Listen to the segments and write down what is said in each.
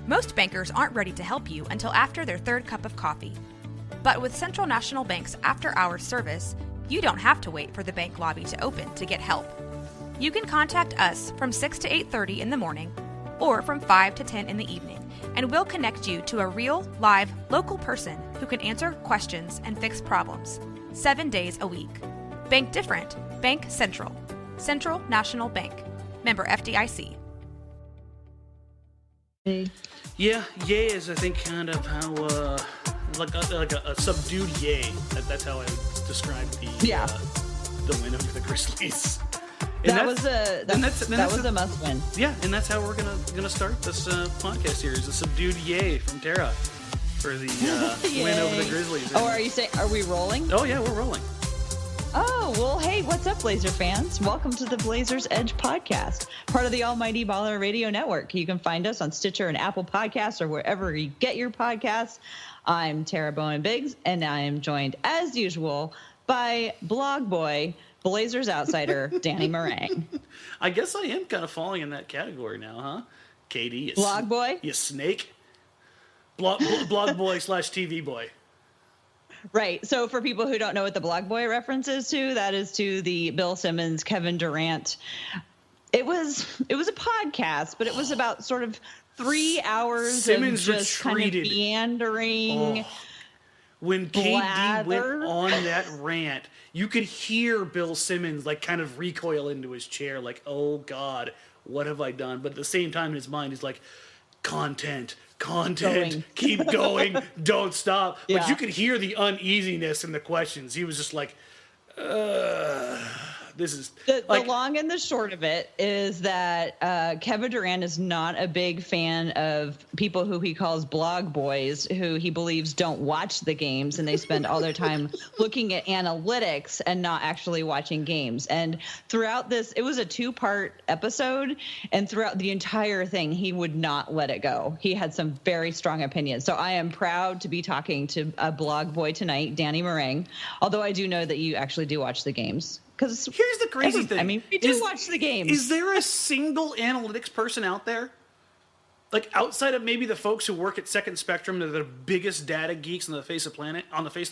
Most bankers aren't ready to help you until after their third cup of coffee. But with Central National Bank's after-hours service, you don't have to wait for the bank lobby to open to get help. You can contact us from 6 to 8:30 in the morning or from 5 to 10 in the evening, and we'll connect you to a real, live, local person who can answer questions and fix problems 7 days a week. Bank different. Bank Central. Central National Bank. Member FDIC. Yeah, yay is, I think, kind of how, like a subdued yay. That's how I would describe the win over the Grizzlies. And that was a must win. Yeah, and that's how we're gonna start this podcast here. Is a subdued yay from Tara for the win over the Grizzlies. Oh, are we rolling? Oh yeah, we're rolling. Oh, well, hey, what's up, Blazer fans? Welcome to the Blazers Edge podcast, part of the Almighty Baller Radio Network. You can find us on Stitcher and Apple Podcasts or wherever you get your podcasts. I'm Tara Bowen-Biggs, and I am joined, as usual, by blog boy, Blazers outsider, Danny Marang. I guess I am kind of falling in that category now, huh? KD, blog boy? You snake? Blog boy / TV boy. Right. So for people who don't know what the blog boy reference is to, that is to the Bill Simmons, Kevin Durant. It was a podcast, but it was about sort of 3 hours Simmons of just retreated. Kind of meandering. Oh. When KD went on that rant, you could hear Bill Simmons like kind of recoil into his chair, like, oh God, what have I done? But at the same time in his mind, he's like, content, keep going, don't stop. Yeah. But you could hear the uneasiness in the questions. He was just like, this is... The long and the short of it is that Kevin Durant is not a big fan of people who he calls blog boys, who he believes don't watch the games, and they spend all their time looking at analytics and not actually watching games. And throughout this, it was a 2-part episode, and throughout the entire thing, he would not let it go. He had some very strong opinions. So I am proud to be talking to a blog boy tonight, Danny Marang, although I do know that you actually do watch the games. Because here's the crazy thing. I mean, we do watch the games. Is there a single analytics person out there? Like outside of maybe the folks who work at Second Spectrum, they're the biggest data geeks on the face of the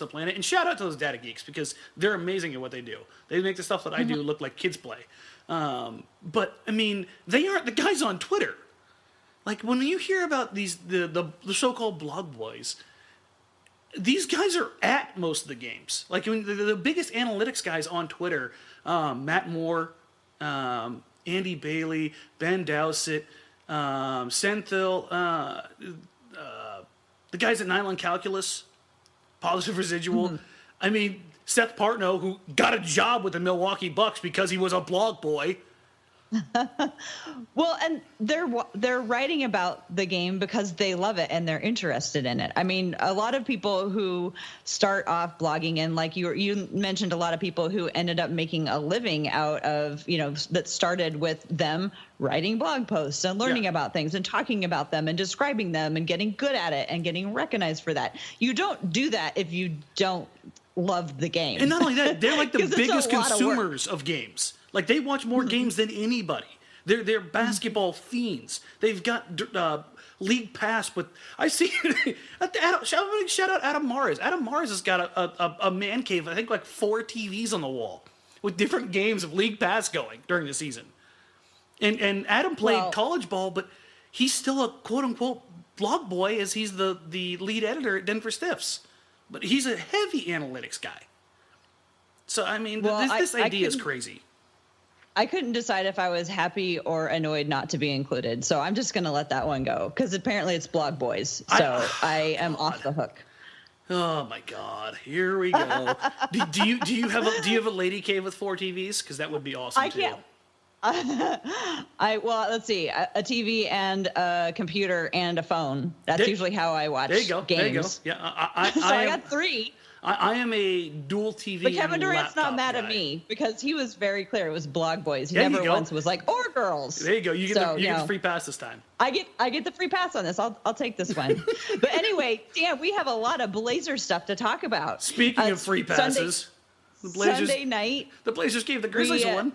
planet. And shout out to those data geeks because they're amazing at what they do. They make the stuff that I do look like kids play. But I mean, they aren't the guys on Twitter. Like when you hear about the so-called blog boys, these guys are at most of the games. Like the biggest analytics guys on Twitter, Matt Moore, Andy Bailey, Ben Dowsett, Senthil, the guys at Nylon Calculus, Positive Residual. Mm-hmm. I mean, Seth Partnow, who got a job with the Milwaukee Bucks because he was a blog boy. Well, and they're writing about the game because they love it and they're interested in it. I mean, a lot of people who start off blogging, and like you mentioned, a lot of people who ended up making a living out of, that started with them writing blog posts and learning about things and talking about them and describing them and getting good at it and getting recognized for that. You don't do that if you don't love the game. And not only that, they're like the biggest consumers of games. Like they watch more games than anybody. They're basketball fiends. They've got league pass. But I see shout out Adam Mars. Adam Mars has got a man cave. I think like 4 TVs on the wall with different games of league pass going during the season. And Adam played college ball, but he's still a quote unquote blog boy as he's the lead editor at Denver Stiffs. But he's a heavy analytics guy. So I mean, this idea is crazy. I couldn't decide if I was happy or annoyed not to be included, so I'm just going to let that one go because apparently it's blog boys, so I am off the hook. Oh my God! Here we go. do you have a lady cave with 4 TVs? Because that would be awesome. I can't. Let's see, a TV and a computer and a phone. That's usually how I watch games. There you go. Yeah, I got 3. I am a dual TV. But Kevin Durant's not mad guy. at me because he was very clear. It was blog boys. He never once was like, or girls. There you go. You get the free pass this time. I get the free pass on this. I'll take this one. But anyway, Dan, we have a lot of Blazer stuff to talk about. Speaking of free passes, Sunday night. The Blazers gave the Grizzlies one.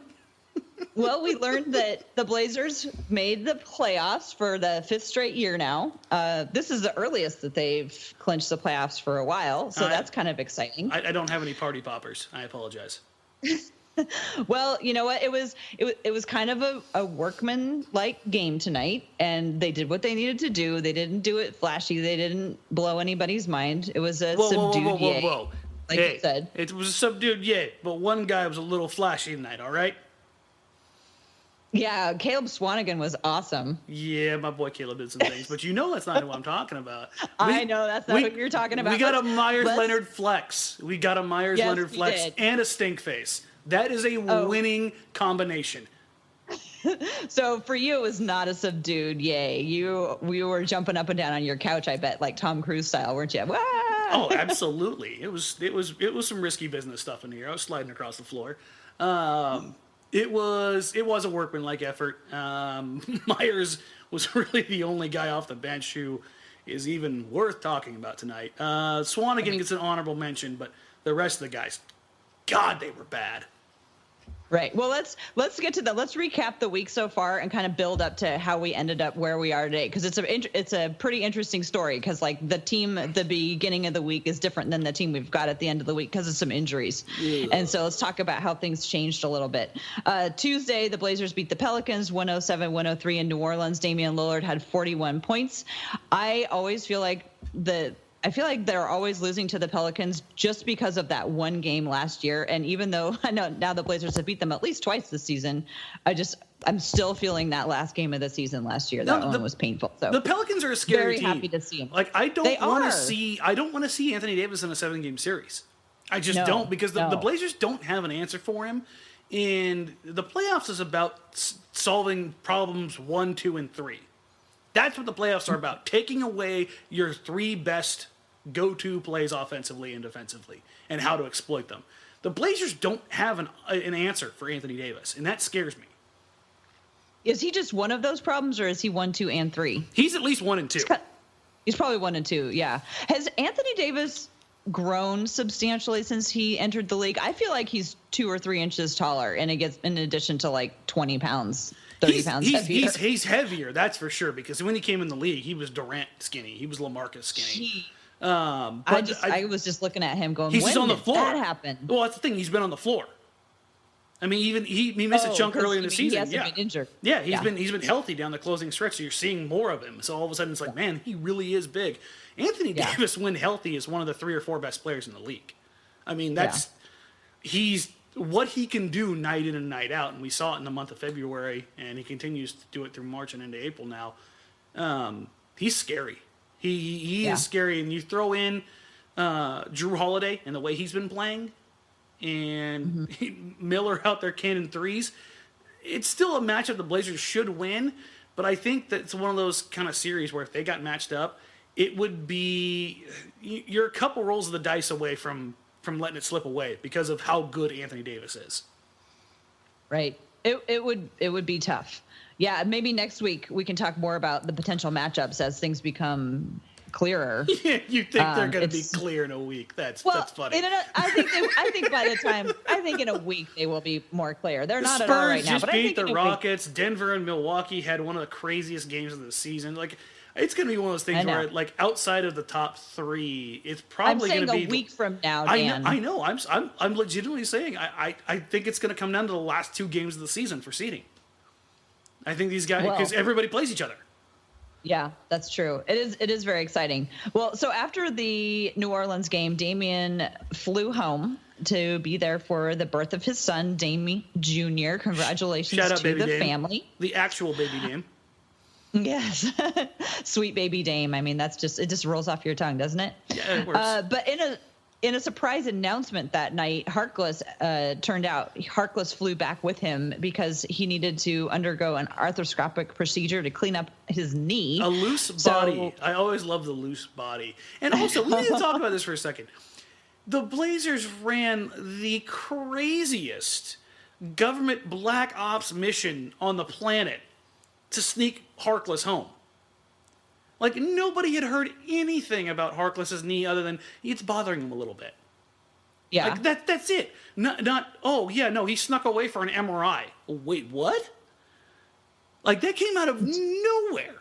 Well, we learned that the Blazers made the playoffs for the 5th straight year now. This is the earliest that they've clinched the playoffs for a while, so that's kind of exciting. I don't have any party poppers. I apologize. Well, you know what? It was kind of a workman-like game tonight, and they did what they needed to do. They didn't do it flashy. They didn't blow anybody's mind. It was a subdued yay. Like you said. It was a subdued yay, but one guy was a little flashy tonight, all right? Yeah, Caleb Swanigan was awesome. Yeah, my boy Caleb did some things, but you know that's not who I'm talking about. I know that's not what you're talking about. We got a Myers-Leonard flex. We got a Myers-Leonard flex and a stink face. That is a winning combination. So for you, it was not a subdued yay. We were jumping up and down on your couch, I bet, like Tom Cruise style, weren't you? Wah! Oh, absolutely. It was some risky business stuff in here. I was sliding across the floor. It was a workmanlike effort. Myers was really the only guy off the bench who is even worth talking about tonight. Swanigan gets an honorable mention, but the rest of the guys, God, they were bad. Right. Well, let's get to let's recap the week so far and kind of build up to how we ended up where we are today, because it's a pretty interesting story, because like the team at the beginning of the week is different than the team we've got at the end of the week because of some injuries. Yeah. And so let's talk about how things changed a little bit. Tuesday, the Blazers beat the Pelicans 107-103 in New Orleans. Damian Lillard had 41 points. I always feel like they're always losing to the Pelicans just because of that one game last year. And even though I know now the Blazers have beat them at least twice this season, I'm still feeling that last game of the season last year. That one was painful. So the Pelicans are a scary team. Very happy to see them. Like I don't want to see Anthony Davis in a 7-game series. I just don't, because the Blazers don't have an answer for him. And the playoffs is about solving problems 1, 2, and 3. That's what the playoffs are about. Taking away your 3 best go-to plays offensively and defensively and how to exploit them. The Blazers don't have an answer for Anthony Davis, and that scares me. Is he just one of those problems, or is he 1, 2, and 3? He's at least 1 and 2. He's probably 1 and 2, yeah. Has Anthony Davis grown substantially since he entered the league? I feel like he's 2 or 3 inches taller, and it gets in addition to like 20 pounds. 30 pounds heavier. He's heavier, that's for sure, because when he came in the league, he was Durant skinny. He was LaMarcus skinny. I was just looking at him going, he's just on the floor. That happen? Well, that's the thing. He's been on the floor. I mean, even he missed a chunk early in the season. He hasn't been injured. Yeah, he's been healthy down the closing stretch, so you're seeing more of him. So all of a sudden, it's like, man, he really is big. Anthony Davis, when healthy, is one of the 3 or 4 best players in the league. I mean, he's what he can do night in and night out, and we saw it in the month of February, and he continues to do it through March and into April now. He's scary. He is scary, and you throw in Drew Holiday and the way he's been playing, and Miller out there cannon threes. It's still a matchup the Blazers should win, but I think that it's one of those kind of series where if they got matched up, it would be you're a couple rolls of the dice away from letting it slip away because of how good Anthony Davis is. Right. It would be tough. Yeah, maybe next week we can talk more about the potential matchups as things become clearer. Yeah, you think they're going to be clear in a week? That's funny. I think in a week they will be more clear. They're not Spurs at all right now. Just but beat I think the Rockets. Denver and Milwaukee had one of the craziest games of the season. Like, it's going to be one of those things where, like, outside of the top 3, it's probably going to be a week from now. Dan. I know. I'm legitimately saying I think it's going to come down to the last 2 games of the season for seeding. I think these guys, because everybody plays each other. Yeah, that's true. It is very exciting. Well, so after the New Orleans game, Damian flew home to be there for the birth of his son, Dame Jr. Congratulations to the family. The actual baby Dame. Yes. Sweet baby Dame. I mean, it just rolls off your tongue, doesn't it? Yeah, it works. But in a surprise announcement that night, Harkless Harkless flew back with him because he needed to undergo an arthroscopic procedure to clean up his knee. A loose body. I always love the loose body. And also, we need to talk about this for a second. The Blazers ran the craziest government black ops mission on the planet to sneak Harkless home. Like, nobody had heard anything about Harkless's knee other than it's bothering him a little bit. Yeah. Like that's it. Not oh yeah, no, he snuck away for an MRI. Wait, what? Like that came out of nowhere.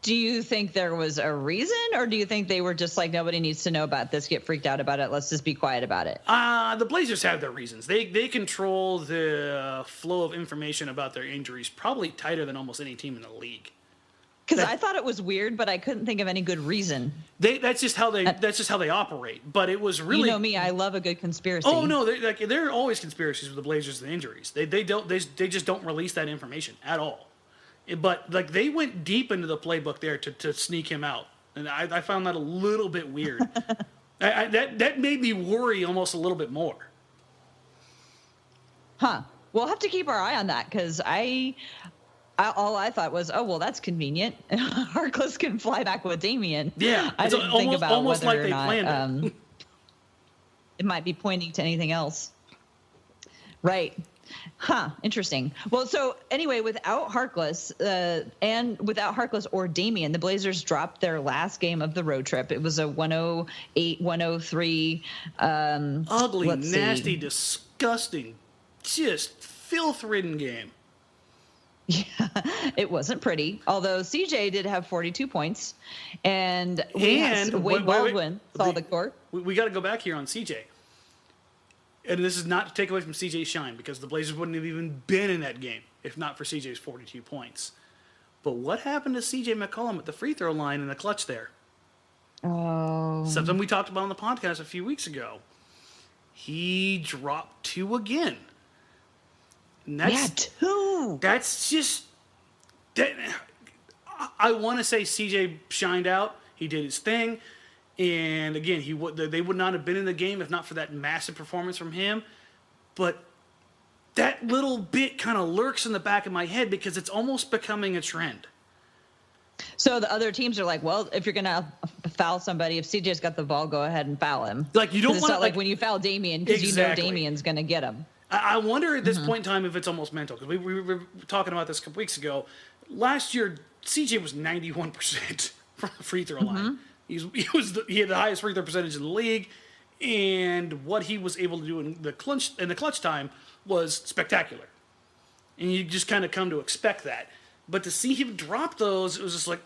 Do you think there was a reason, or do you think they were just like, nobody needs to know about this, get freaked out about it, let's just be quiet about it? The Blazers have their reasons. They control the flow of information about their injuries probably tighter than almost any team in the league. Because I thought it was weird, but I couldn't think of any good reason. That's just how they operate. But it was really, you know me, I love a good conspiracy. Oh no, there are always conspiracies with the Blazers and injuries. They just don't release that information at all. But like they went deep into the playbook there to sneak him out, and I found that a little bit weird. That made me worry almost a little bit more. Huh. We'll have to keep our eye on that because all I thought was, oh, well, that's convenient. Harkless can fly back with Damian. Yeah. I didn't think about almost whether like they planned it. It might be pointing to anything else. Right. Huh. Interesting. Well, so anyway, without Harkless or Damian, the Blazers dropped their last game of the road trip. It was a 108-103. Ugly, nasty, disgusting, just filth-ridden game. Yeah, it wasn't pretty. Although CJ did have 42 points, and Wade Baldwin saw the court. We got to go back here on CJ, and this is not to take away from CJ's shine because the Blazers wouldn't have even been in that game if not for CJ's 42 points. But what happened to CJ McCollum at the free throw line in the clutch there? Oh, Something we talked about on the podcast a few weeks ago. He dropped 2 again. And that's, 2. That's just that. I want to say CJ shined out. He did his thing, and again, they would not have been in the game if not for that massive performance from him. But that little bit kind of lurks in the back of my head because it's almost becoming a trend. So the other teams are like, well, if you're gonna foul somebody, if CJ's got the ball, go ahead and foul him. Like you don't want to like when you foul Damian because exactly. You know Damian's gonna get him. I wonder at this point in time if it's almost mental because we were talking about this a couple weeks ago. Last year, CJ was 91% from the free throw line. He had the highest free throw percentage in the league, and what he was able to do in the clutch time was spectacular. And you just kind of come to expect that. But to see him drop those, it was just like,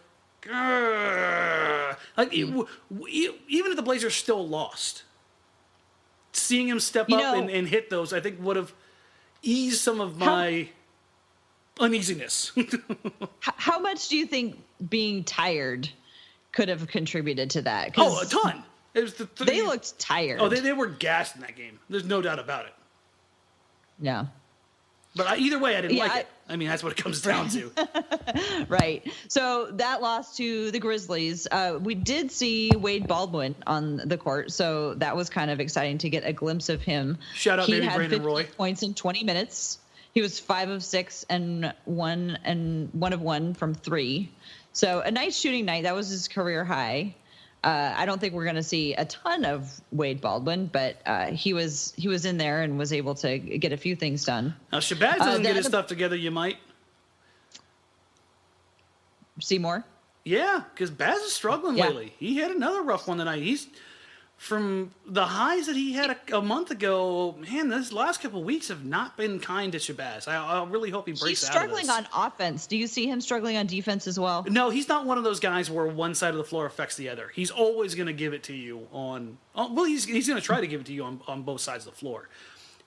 even if the Blazers still lost. Seeing him step up and hit those, I think would have eased some of my uneasiness. How much do you think being tired could have contributed to that? Oh, a ton. It was they looked tired. Oh, they were gassed in that game. There's no doubt about it. Yeah. But either way, I didn't like it. I mean, that's what it comes down to. Right. So that loss to the Grizzlies, we did see Wade Baldwin on the court, so that was kind of exciting to get a glimpse of him. Shout out, baby Brandon Roy. He had 50 points in 20 minutes. He was 5 of 6 and 1 of 1 from 3. So a nice shooting night. That was his career high. I don't think we're going to see a ton of Wade Baldwin, but he was in there and was able to get a few things done. Now, Shabazz doesn't get his stuff together, you might. See more? Yeah, because Baz is struggling lately. He had another rough one tonight. He's from the highs that he had a month ago. Man, this last couple of weeks have not been kind to Shabazz. I really hope he breaks out of this. He's struggling on offense. Do you see him struggling on defense as well? No, he's not one of those guys where one side of the floor affects the other. He's always going to give it to you he's going to try to give it to you on both sides of the floor.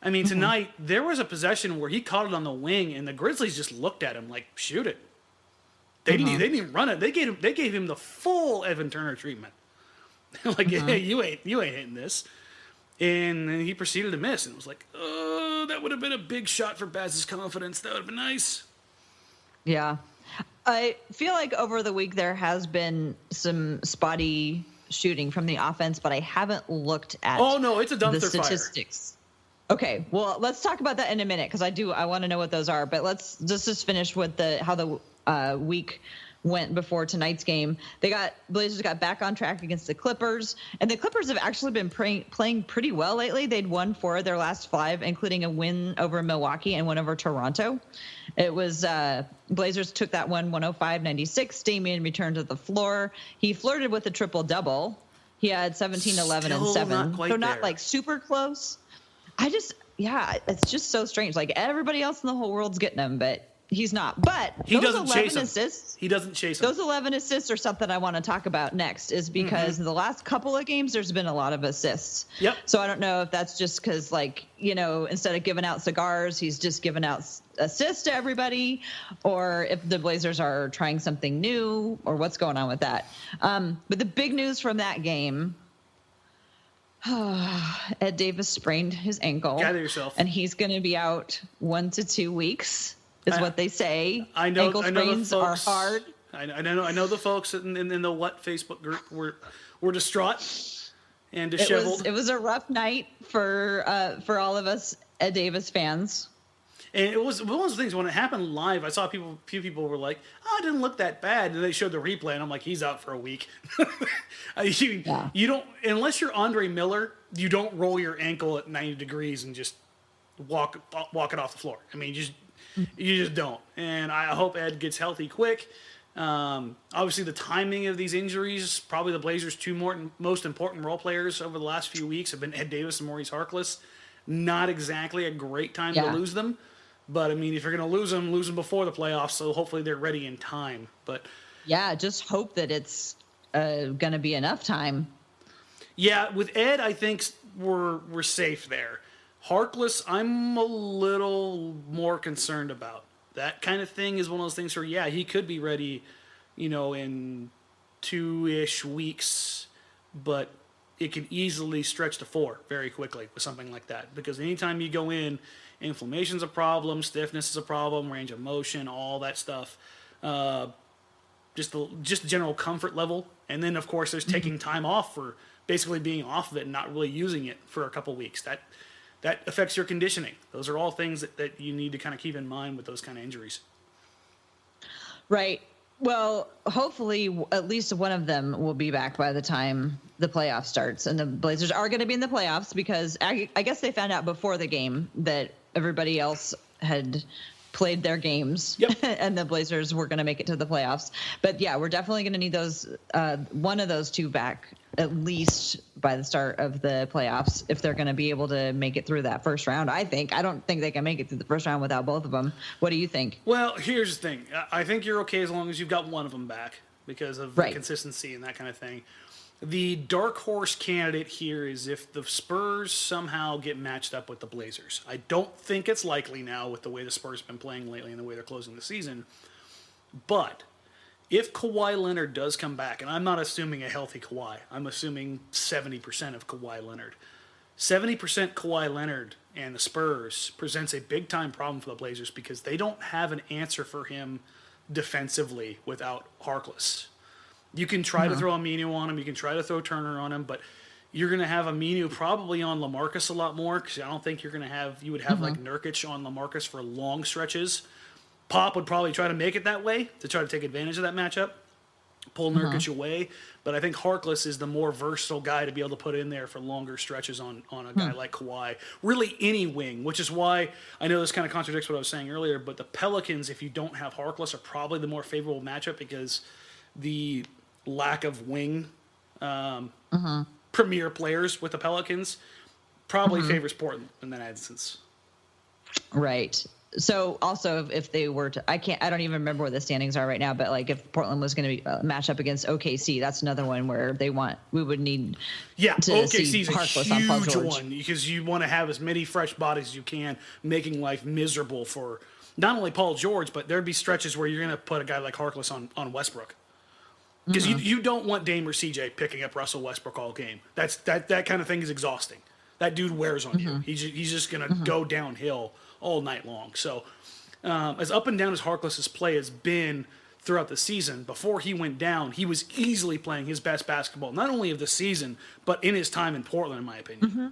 I mean, tonight, there was a possession where he caught it on the wing, and the Grizzlies just looked at him like, shoot it. They didn't even run it. They gave him the full Evan Turner treatment. Like, hey, you ain't hitting this. And then he proceeded to miss. And it was like, oh, that would have been a big shot for Baz's confidence. That would have been nice. Yeah. I feel like over the week there has been some spotty shooting from the offense, but I haven't looked at it's a dumpster the statistics. Fire. Okay, well, let's talk about that in a minute because I want to know what those are. But let's just finish with how the week went before tonight's game. Blazers got back on track against the Clippers, and the Clippers have actually been playing pretty well lately. They'd won 4 of their last 5, including a win over Milwaukee and one over Toronto. It was Blazers took that one 105-96. Damian returned to the floor. He flirted with a triple-double. He had 17, 11, and Still 7. not quite So not there. like super close. It's just so strange. Like everybody else in the whole world's getting him, but he's not. But He those doesn't 11 chase him. assists. He doesn't chase him. Those 11 assists are something I want to talk about next, is because in the last couple of games, there's been a lot of assists. Yep. So I don't know if that's just because, like, you know, instead of giving out cigars, he's just giving out assists to everybody, or if the Blazers are trying something new, or what's going on with that. But the big news from that game, Ed Davis sprained his ankle. Gather yourself. And he's going to be out 1 to 2 weeks. Is what they say. I know. Ankle sprains are hard. I know the folks in the What Facebook group were distraught and disheveled. It was a rough night for all of us Ed Davis fans. And it was one of those things when it happened live. I saw few people were like, "Oh, it didn't look that bad," and they showed the replay, and I'm like, "He's out for a week." You don't, unless you're Andre Miller, you don't roll your ankle at 90 degrees and just walk it off the floor. I mean, you just don't. And I hope Ed gets healthy quick. Obviously, the timing of these injuries, probably the Blazers' two most important role players over the last few weeks have been Ed Davis and Maurice Harkless. Not exactly a great time to lose them. But, I mean, if you're going to lose them before the playoffs, so hopefully they're ready in time. But yeah, just hope that it's going to be enough time. Yeah, with Ed, I think we're safe there. Harkless, I'm a little more concerned about. That kind of thing is one of those things where, yeah, he could be ready, you know, in 2-ish weeks, but it can easily stretch to 4 very quickly with something like that. Because anytime you go in, inflammation's a problem, stiffness is a problem, range of motion, all that stuff. Just general comfort level. And then, of course, there's taking time off for basically being off of it and not really using it for a couple weeks. That affects your conditioning. Those are all things that you need to kind of keep in mind with those kind of injuries. Right. Well, hopefully at least one of them will be back by the time the playoff starts. And the Blazers are going to be in the playoffs because I guess they found out before the game that everybody else had played their games. Yep. And the Blazers were going to make it to the playoffs. But yeah, we're definitely going to need those one of those two back at least by the start of the playoffs if they're going to be able to make it through that first round. I don't think they can make it through the first round without both of them. What do you think? Well, here's the thing. I think you're okay as long as you've got one of them back because of the consistency and that kind of thing. The dark horse candidate here is if the Spurs somehow get matched up with the Blazers. I don't think it's likely now with the way the Spurs have been playing lately and the way they're closing the season. But if Kawhi Leonard does come back, and I'm not assuming a healthy Kawhi, I'm assuming 70% of Kawhi Leonard. 70% Kawhi Leonard and the Spurs presents a big-time problem for the Blazers because they don't have an answer for him defensively without Harkless. You can try to throw Aminu on him. You can try to throw Turner on him, but you're going to have Aminu probably on LaMarcus a lot more because I don't think you would have like Nurkic on LaMarcus for long stretches. Pop would probably try to make it that way to try to take advantage of that matchup, pull Nurkic away. But I think Harkless is the more versatile guy to be able to put in there for longer stretches on a guy like Kawhi. Really any wing, which is why I know this kind of contradicts what I was saying earlier, but the Pelicans, if you don't have Harkless, are probably the more favorable matchup because the lack of wing premier players with the Pelicans probably favors Portland in that instance. Right. So also if they were to, I don't even remember what the standings are right now, but like if Portland was going to match up against OKC, that's another one where we would need to OKC's see Harkless on Paul George. one because you want to have as many fresh bodies as you can, making life miserable for not only Paul George, but there'd be stretches where you're going to put a guy like Harkless on Westbrook. Because you don't want Dame or CJ picking up Russell Westbrook all game. That kind of thing is exhausting. That dude wears on you. He's just going to go downhill all night long. So as up and down as Harkless's play has been throughout the season, before he went down, he was easily playing his best basketball, not only of the season, but in his time in Portland, in my opinion.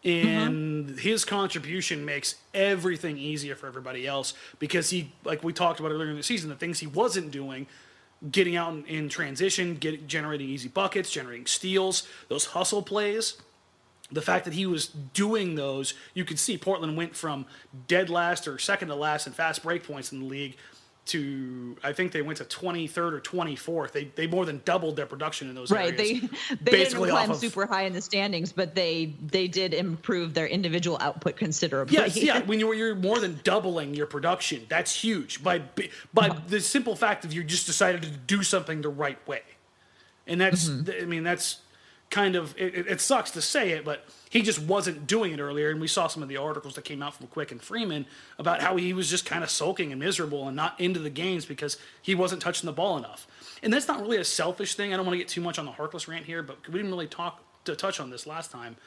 And his contribution makes everything easier for everybody else because he, like we talked about earlier in the season, the things he wasn't doing, getting out in transition, generating easy buckets, generating steals, those hustle plays. The fact that he was doing those, you could see Portland went from dead last or second to last in fast break points in the league I think they went to 23rd or 24th. They more than doubled their production in those right. areas. They didn't climb super high in the standings, but they did improve their individual output considerably. Yes, yeah. When you're more than doubling your production, that's huge. By the simple fact of you just decided to do something the right way, and that's I mean that's kind of it sucks to say it, but he just wasn't doing it earlier. And we saw some of the articles that came out from Quick and Freeman about how he was just kind of sulking and miserable and not into the games because he wasn't touching the ball enough. And that's not really a selfish thing. I don't want to get too much on the Harkless rant here, but we didn't really touch on this last time.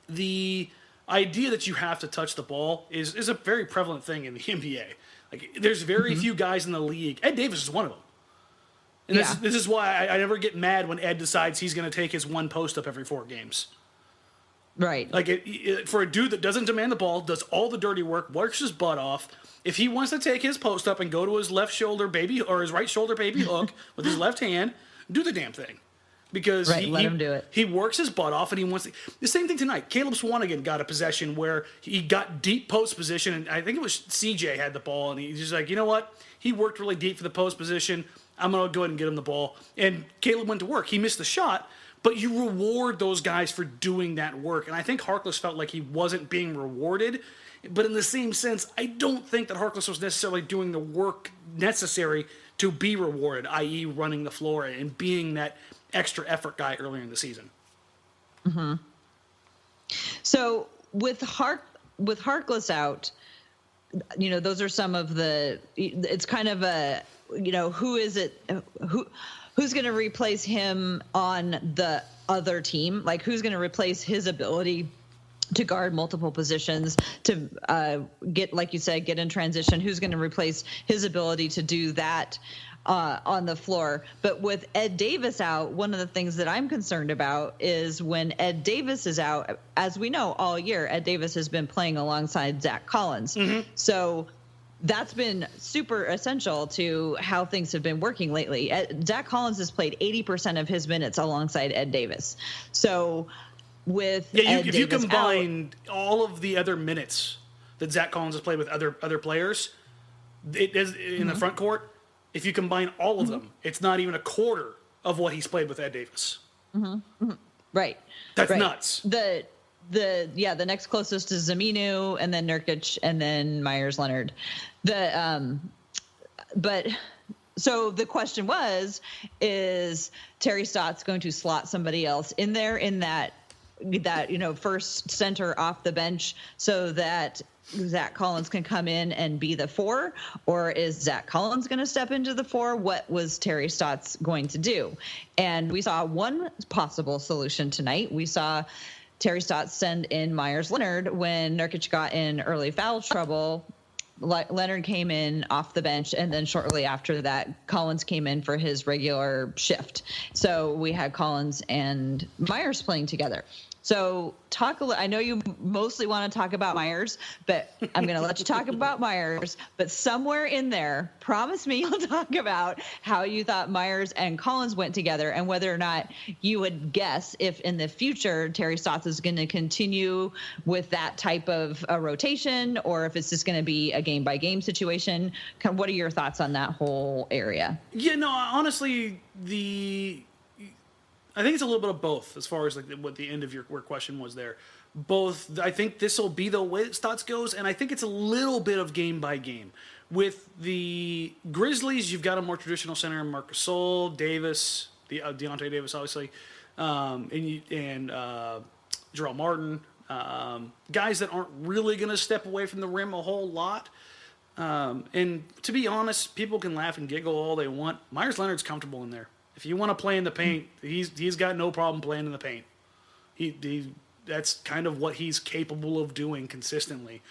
The idea that you have to touch the ball is a very prevalent thing in the NBA. Like, there's very few guys in the league. Ed Davis is one of them. And this is why I never get mad when Ed decides he's going to take his one post up every 4 games. Right. Like, for a dude that doesn't demand the ball, does all the dirty work, works his butt off, if he wants to take his post up and go to his left shoulder baby or his right shoulder baby hook with his left hand, do the damn thing. Because let him do it. He works his butt off and he wants to. The same thing tonight. Caleb Swanigan got a possession where he got deep post position, and I think it was CJ had the ball, and he's just like, you know what? He worked really deep for the post position. I'm going to go ahead and get him the ball. And Caleb went to work. He missed the shot, but you reward those guys for doing that work. And I think Harkless felt like he wasn't being rewarded. But in the same sense, I don't think that Harkless was necessarily doing the work necessary to be rewarded, i.e. running the floor and being that extra effort guy earlier in the season. Mm-hmm. So with Harkless out, you know, those are some of the, it's kind of a, you know, who's going to replace him on the other team? Like, who's going to replace his ability to guard multiple positions, to get, like you said, get in transition? Who's going to replace his ability to do that on the floor? But with Ed Davis out, one of the things that I'm concerned about is when Ed Davis is out, as we know all year, Ed Davis has been playing alongside Zach Collins. So that's been super essential to how things have been working lately. Zach Collins has played 80% of his minutes alongside Ed Davis. So with if you combine all of the other minutes that Zach Collins has played with other players, it is in the front court. If you combine all of them, it's not even a quarter of what he's played with Ed Davis. Right. That's right. nuts. The next closest is Zaminu, and then Nurkic, and then Myers Leonard. But so the question is Terry Stotts going to slot somebody else in there in that you know, first center off the bench so that Zach Collins can come in and be the 4, or is Zach Collins going to step into the 4? What was Terry Stotts going to do? And we saw one possible solution tonight. We saw Terry Stotts send in Myers Leonard when Nurkic got in early foul trouble. Leonard came in off the bench, and then shortly after that, Collins came in for his regular shift. So we had Collins and Myers playing together. So I know you mostly want to talk about Myers, but I'm going to let you talk about Myers. But somewhere in there, promise me you'll talk about how you thought Myers and Collins went together, and whether or not you would guess if in the future Terry Stotts is going to continue with that type of a rotation, or if it's just going to be a game-by-game situation. What are your thoughts on that whole area? Yeah, no, honestly, I think it's a little bit of both as far as like what the end of your question was there. Both, I think this will be the way that Stotts goes, and I think it's a little bit of game by game. With the Grizzlies, you've got a more traditional center, Marc Gasol, Davis, Deontay Davis, obviously, and Jarrell Martin, guys that aren't really going to step away from the rim a whole lot. And to be honest, people can laugh and giggle all they want. Myers Leonard's comfortable in there. If you want to play in the paint, he's got no problem playing in the paint. That's kind of what he's capable of doing consistently.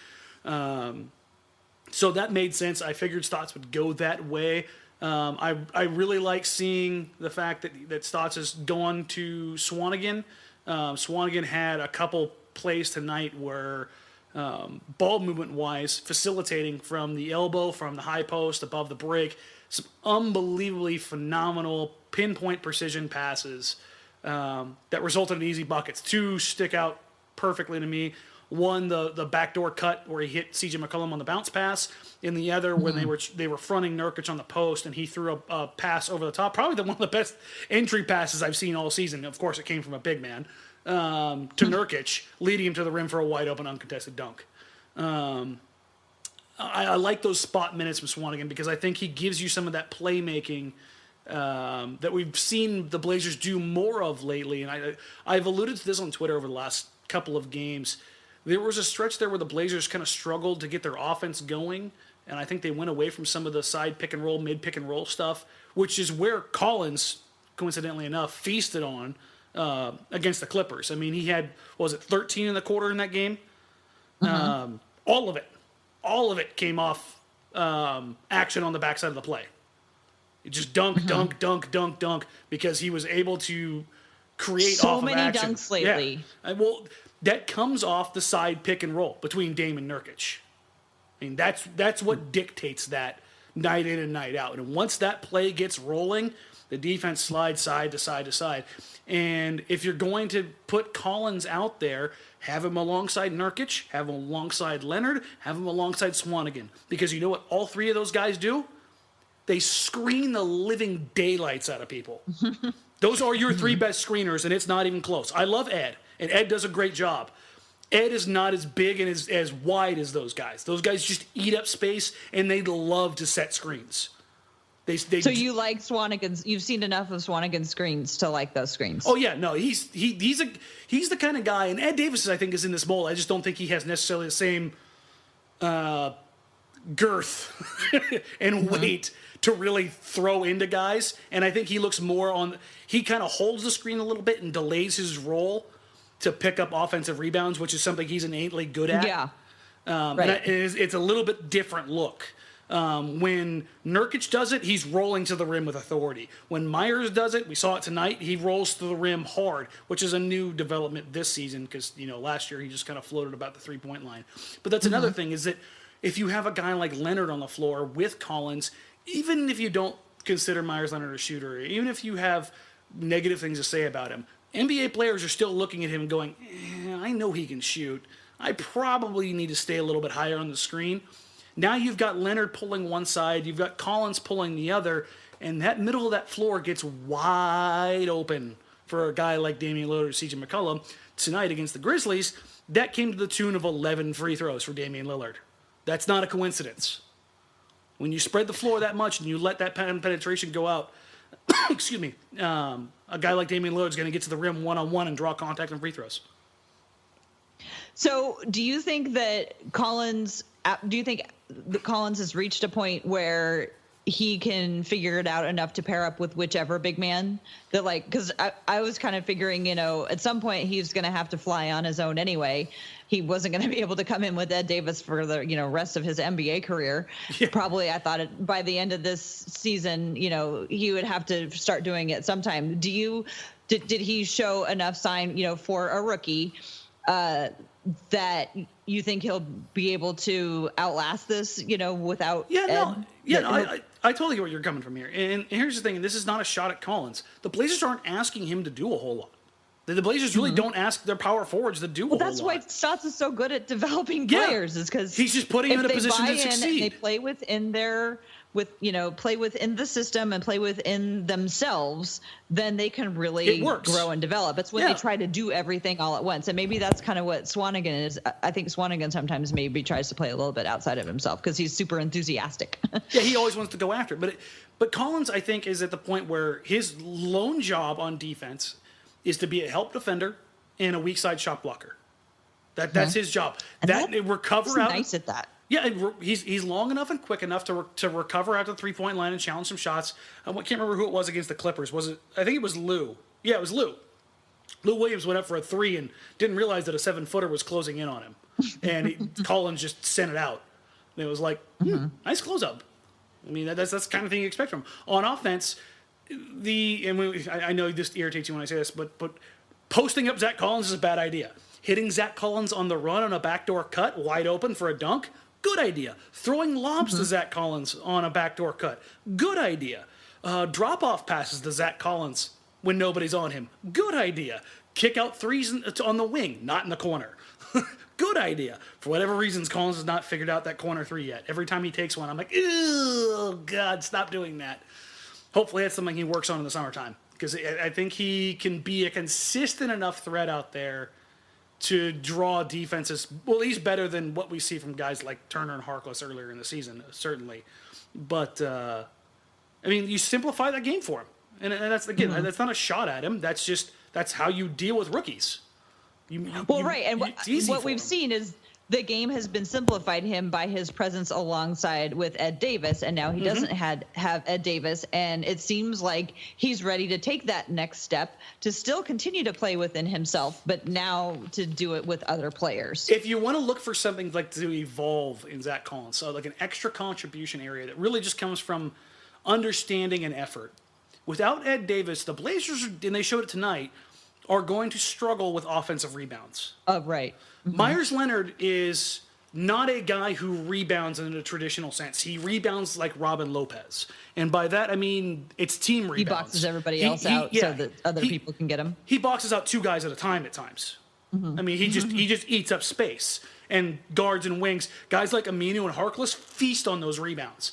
So that made sense. I figured Stotts would go that way. I really like seeing the fact that Stotts has gone to Swanigan. Swanigan had a couple plays tonight where ball movement-wise, facilitating from the elbow, from the high post, above the break, some unbelievably phenomenal pinpoint precision passes that resulted in easy buckets. 2 stick out perfectly to me. One, the backdoor cut where he hit C.J. McCollum on the bounce pass. In the other, when they were fronting Nurkic on the post, and he threw a pass over the top. Probably one of the best entry passes I've seen all season. Of course, it came from a big man to Nurkic, leading him to the rim for a wide open uncontested dunk. I like those spot minutes from Swanigan because I think he gives you some of that playmaking that we've seen the Blazers do more of lately. And I've alluded to this on Twitter over the last couple of games. There was a stretch there where the Blazers kind of struggled to get their offense going, and I think they went away from some of the side pick and roll, mid pick and roll stuff, which is where Collins, coincidentally enough, feasted on against the Clippers. I mean, he had, 13 in the quarter in that game? All of it came off action on the backside of the play. It just dunk, because he was able to create so off of many action. dunks lately. Yeah. Well, that comes off the side pick and roll between Dame and Nurkic. I mean, that's what dictates that night in and night out. And once that play gets rolling, the defense slides side to side to side. And if you're going to put Collins out there, have him alongside Nurkic, have him alongside Leonard, have him alongside Swanigan. Because you know what all three of those guys do? They screen the living daylights out of people. Those are your three best screeners, and it's not even close. I love Ed, and Ed does a great job. Ed is not as big and as wide as those guys. Those guys just eat up space, and they love to set screens. So you like Swanigan's? You've seen enough of Swanigan's screens to like those screens. Oh yeah, no, he's the kind of guy, and Ed Davis I think is in this mold. I just don't think he has necessarily the same girth and weight to really throw into guys. And I think he looks more on. He kind of holds the screen a little bit and delays his role to pick up offensive rebounds, which is something he's innately good at. Yeah, right. And it's a little bit different look. When Nurkic does it, he's rolling to the rim with authority. When Myers does it, we saw it tonight, he rolls to the rim hard, which is a new development this season because, last year he just kind of floated about the three-point line. But that's another thing is that if you have a guy like Leonard on the floor with Collins, even if you don't consider Myers Leonard a shooter, even if you have negative things to say about him, NBA players are still looking at him and going, I know he can shoot. I probably need to stay a little bit higher on the screen. Now you've got Leonard pulling one side, you've got Collins pulling the other, and that middle of that floor gets wide open for a guy like Damian Lillard or C.J. McCollum. Tonight against the Grizzlies, that came to the tune of 11 free throws for Damian Lillard. That's not a coincidence. When you spread the floor that much and you let that penetration go out, excuse me, a guy like Damian Lillard is going to get to the rim one-on-one and draw contact and free throws. So do you think that Collins has reached a point where he can figure it out enough to pair up with whichever big man that because I was kind of figuring, at some point he's going to have to fly on his own anyway. He wasn't going to be able to come in with Ed Davis for the, rest of his NBA career. Yeah. Probably I thought by the end of this season, he would have to start doing it sometime. Did he show enough sign, for a rookie, that you think he'll be able to outlast this, without Ed? I totally get where you're coming from here. And here's the thing, and this is not a shot at Collins. The Blazers aren't asking him to do a whole lot. The Blazers really don't ask their power forwards to do a whole lot. That's why Stotts is so good at developing players, is because he's just putting them in a position to succeed. They play within play within the system and play within themselves, then they can really grow and develop. It's when they try to do everything all at once. And maybe that's kind of what Swanigan is. I think Swanigan sometimes maybe tries to play a little bit outside of himself because he's super enthusiastic. Yeah, he always wants to go after it. But Collins, I think, is at the point where his lone job on defense is to be a help defender and a weak side shot blocker. That's his job. Recover out. Nice at that. Yeah, he's long enough and quick enough to recover out the 3-point line and challenge some shots. I can't remember who it was against the Clippers. I think it was Lou. Yeah, it was Lou. Lou Williams went up for a 3 and didn't realize that a 7-footer was closing in on him. And Collins just sent it out. And it was like, nice close-up. I mean, that's the kind of thing you expect from him. On offense, I know this irritates you when I say this, but posting up Zach Collins is a bad idea. Hitting Zach Collins on the run on a backdoor cut, wide open for a dunk, good idea. Throwing lobs to Zach Collins on a backdoor cut, good idea. Drop-off passes to Zach Collins when nobody's on him, good idea. Kick out threes on the wing, not in the corner. Good idea. For whatever reasons, Collins has not figured out that corner three yet. Every time he takes one, I'm like, oh, God, stop doing that. Hopefully that's something he works on in the summertime, because I think he can be a consistent enough threat out there to draw defenses, well, he's better than what we see from guys like Turner and Harkless earlier in the season, certainly. But, I mean, you simplify that game for him. And that's, again, that's not a shot at him. That's how you deal with rookies. Right. And what we've seen is the game has been simplified him by his presence alongside with Ed Davis. And now he doesn't have Ed Davis. And it seems like he's ready to take that next step to still continue to play within himself, but now to do it with other players. If you want to look for something like to evolve in Zach Collins, so like an extra contribution area that really just comes from understanding and effort. Without Ed Davis, the Blazers, and they showed it tonight, are going to struggle with offensive rebounds. Right. Myers Leonard is not a guy who rebounds in a traditional sense. He rebounds like Robin Lopez. And by that, I mean, it's team rebounds. He boxes everybody else out so that other people can get him. He boxes out two guys at a time at times. I mean, he just eats up space. And guards and wings, guys like Aminu and Harkless feast on those rebounds.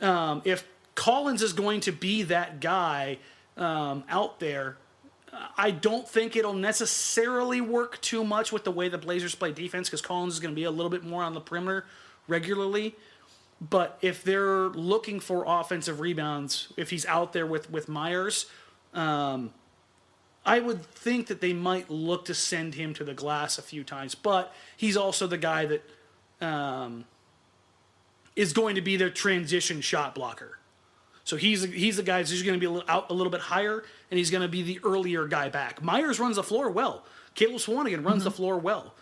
If Collins is going to be that guy out there, I don't think it'll necessarily work too much with the way the Blazers play defense, because Collins is going to be a little bit more on the perimeter regularly. But if they're looking for offensive rebounds, if he's out there with Myers, I would think that they might look to send him to the glass a few times. But he's also the guy that is going to be their transition shot blocker. So he's the guy who's going to be out a little bit higher, and he's going to be the earlier guy back. Myers runs the floor well. Caleb Swanigan runs the floor well.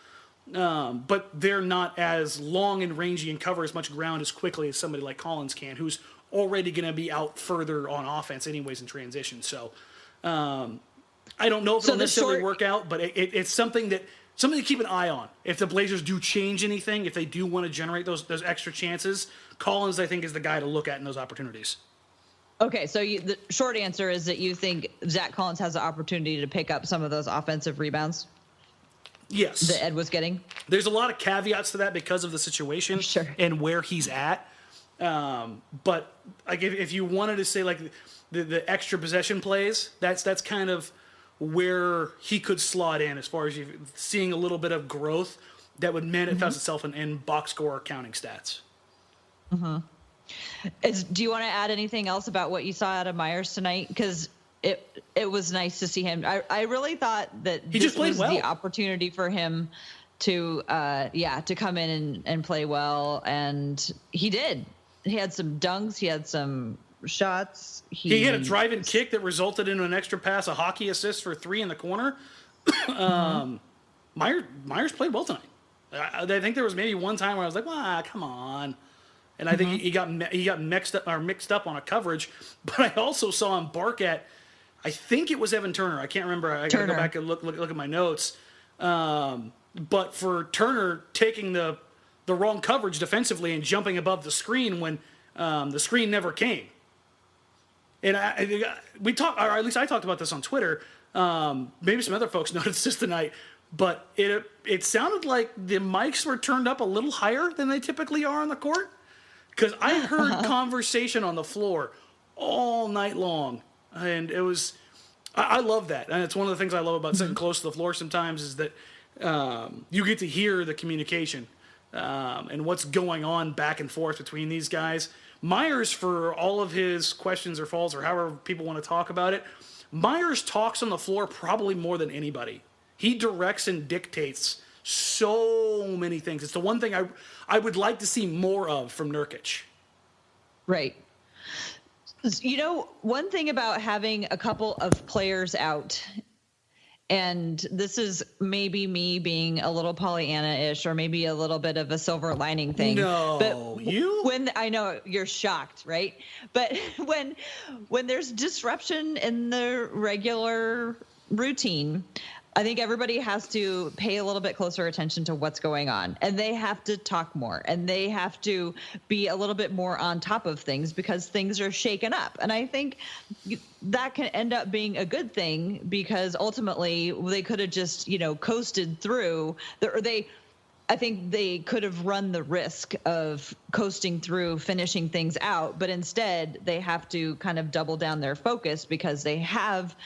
But they're not as long and rangy and cover as much ground as quickly as somebody like Collins can, who's already going to be out further on offense anyways in transition. So I don't know if it'll necessarily work out, but it's something to keep an eye on. If the Blazers do change anything, if they do want to generate those extra chances, Collins, I think, is the guy to look at in those opportunities. Okay, so the short answer is that you think Zach Collins has the opportunity to pick up some of those offensive rebounds? Yes. That Ed was getting? There's a lot of caveats to that because of the situation and where he's at. But like if you wanted to say like the extra possession plays, that's kind of where he could slot in as far as you seeing a little bit of growth that would manifest itself in box score counting stats. Do you want to add anything else about what you saw out of Myers tonight? Because it was nice to see him. I really thought that he just played well. The opportunity for him to come in and play well, and he did. He had some dunks. He had some shots. He had a drive-in kick that resulted in an extra pass, a hockey assist for 3 in the corner. Myers played well tonight. I think there was maybe one time where I was like, come on. And I think he got mixed up on a coverage, but I also saw him bark at, I think it was Evan Turner. I can't remember. I got to go back and look at my notes. But for Turner taking the wrong coverage defensively and jumping above the screen when the screen never came. And we talked, or at least I talked about this on Twitter. Maybe some other folks noticed this tonight, but it sounded like the mics were turned up a little higher than they typically are on the court. Because I heard conversation on the floor all night long. And it was, I love that. And it's one of the things I love about sitting close to the floor sometimes is that you get to hear the communication and what's going on back and forth between these guys. Myers, for all of his questions or faults or however people want to talk about it, Myers talks on the floor probably more than anybody. He directs and dictates so many things. It's the one thing I would like to see more of from Nukic. Right. You know, one thing about having a couple of players out, and this is maybe me being a little Pollyanna-ish or maybe a little bit of a silver lining thing. No, but when I know you're shocked, right? But when there's disruption in the regular routine, I think everybody has to pay a little bit closer attention to what's going on, and they have to talk more, and they have to be a little bit more on top of things because things are shaken up. And I think that can end up being a good thing because ultimately they could have just, coasted through I think they could have run the risk of coasting through, finishing things out, but instead they have to kind of double down their focus because they have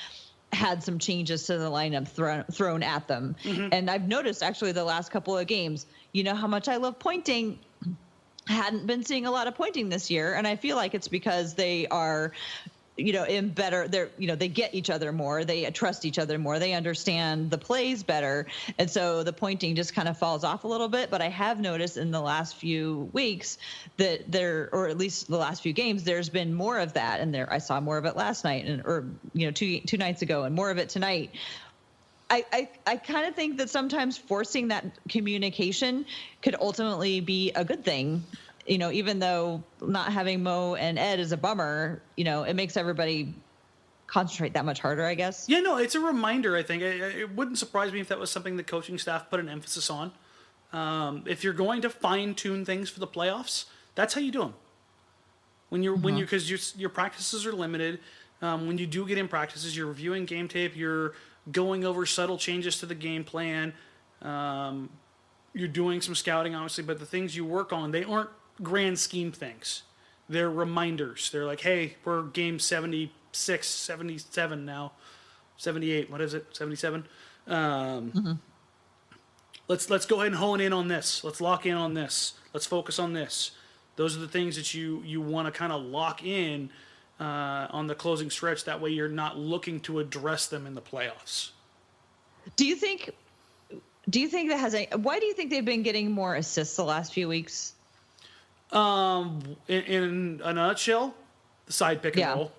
had some changes to the lineup thrown at them. Mm-hmm. And I've noticed actually the last couple of games, how much I love pointing. Hadn't been seeing a lot of pointing this year. And I feel like it's because they are, in better, they get each other more. They trust each other more. They understand the plays better. And so the pointing just kind of falls off a little bit. But I have noticed in the last few weeks that or at least the last few games, there's been more of that. And I saw more of it last night or two nights ago and more of it tonight. I kind of think that sometimes forcing that communication could ultimately be a good thing. Even though not having Mo and Ed is a bummer, it makes everybody concentrate that much harder, I guess. Yeah, no, it's a reminder, I think. It wouldn't surprise me if that was something the coaching staff put an emphasis on. If you're going to fine-tune things for the playoffs, that's how you do them. Because your practices are limited. When you do get in practices, you're reviewing game tape, you're going over subtle changes to the game plan. You're doing some scouting, obviously, but the things you work on, they aren't grand scheme things. They're reminders. They're like, hey, we're game 76, 77 now. 78, what is it? 77? Let's go ahead and hone in on this. Let's lock in on this. Let's focus on this. Those are the things that you want to kind of lock in on the closing stretch. That way you're not looking to address them in the playoffs. Do you think why do you think they've been getting more assists the last few weeks? In a nutshell, the side pick and roll.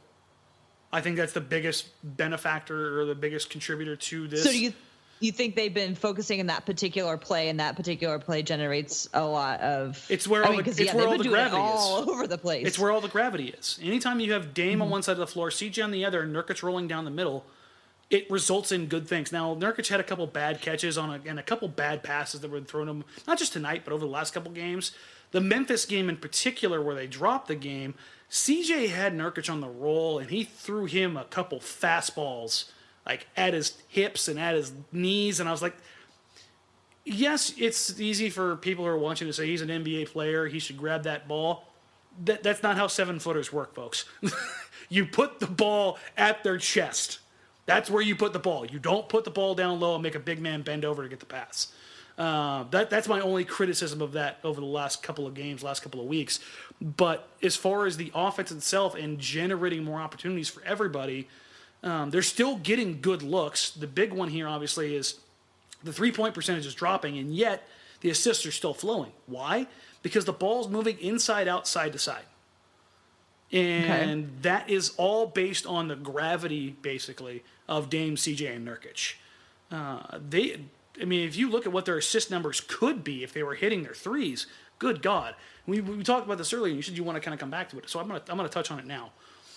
I think that's the biggest benefactor or the biggest contributor to this. So do you think they've been focusing on that particular play, and that particular play generates a lot of? It's where all the gravity is. All over the place. It's where all the gravity is. Anytime you have Dame on one side of the floor, CJ on the other, and Nurkic rolling down the middle, it results in good things. Now, Nurkic had a couple bad catches and a couple bad passes that were thrown him, not just tonight, but over the last couple games. The Memphis game in particular, where they dropped the game, CJ had Nurkic on the roll, and he threw him a couple fastballs, like at his hips and at his knees, and I was like, yes, it's easy for people who are watching to say he's an NBA player, he should grab that ball. That's not how 7-footers work, folks. You put the ball at their chest. That's where you put the ball. You don't put the ball down low and make a big man bend over to get the pass. That's my only criticism of that over the last couple of games, last couple of weeks. But as far as the offense itself and generating more opportunities for everybody, they're still getting good looks. The big one here, obviously, is the three-point percentage is dropping, and yet the assists are still flowing. Why? Because the ball's moving inside out, side to side. And that is all based on the gravity, basically, of Dame, CJ, and Nurkic. If you look at what their assist numbers could be if they were hitting their threes, good God. We talked about this earlier, and you said you want to kind of come back to it. So I'm gonna touch on it now.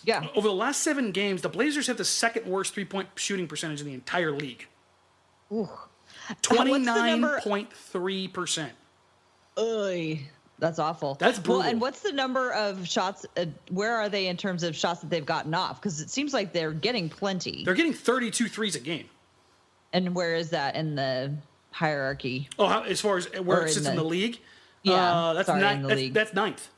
Yeah. Over the last 7 games, the Blazers have the second worst three-point shooting percentage in the entire league. 29.3%. That's awful. That's brutal. Well, and what's the number of shots? Where are they in terms of shots that they've gotten off? Because it seems like they're getting plenty. They're getting 32 threes a game. And where is that in the hierarchy? Oh, as far as where it sits in the league? Yeah, that's ninth.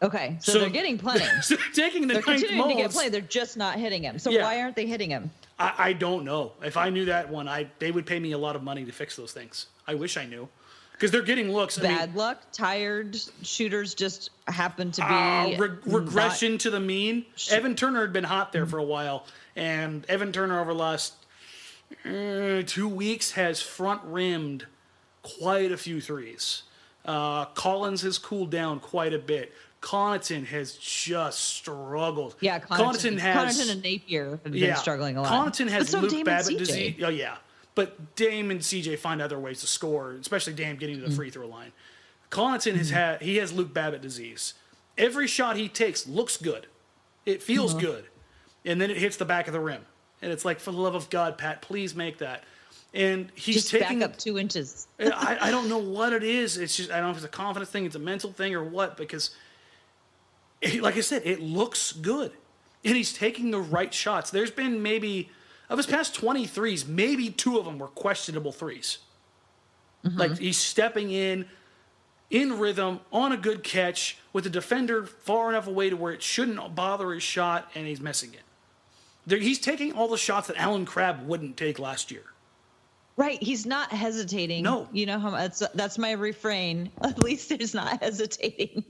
Okay, so they're getting plenty. So they're taking the they're ninth continuing most. to get plenty. They're just not hitting him. So why aren't they hitting him? I don't know. If I knew that one, they would pay me a lot of money to fix those things. I wish I knew. Because they're getting looks. Bad luck. Tired shooters just happen to be regression to the mean. Evan Turner had been hot there for a while, and Evan Turner over the last 2 weeks has front rimmed quite a few threes. Collins has cooled down quite a bit. Connaughton has just struggled. Yeah, Connaughton and Napier have been struggling a lot. Connaughton has Luke Dame Babbitt disease. Oh yeah. But Dame and CJ find other ways to score, especially Dame getting to the free throw line. Connaughton has Luke Babbitt disease. Every shot he takes looks good. It feels good. And then it hits the back of the rim. And it's like, for the love of God, Pat, please make that. And he's just taking back up 2 inches. I don't know what it is. It's just, I don't know if it's a confidence thing, it's a mental thing or what, because like I said, it looks good. And he's taking the right shots. There's been maybe, of his past 20 threes, maybe 2 of them were questionable threes. Like he's stepping in rhythm, on a good catch, with the defender far enough away to where it shouldn't bother his shot, and he's missing it. He's taking all the shots that Alan Crabb wouldn't take last year. Right, he's not hesitating. No. You know how that's my refrain. At least he's not hesitating.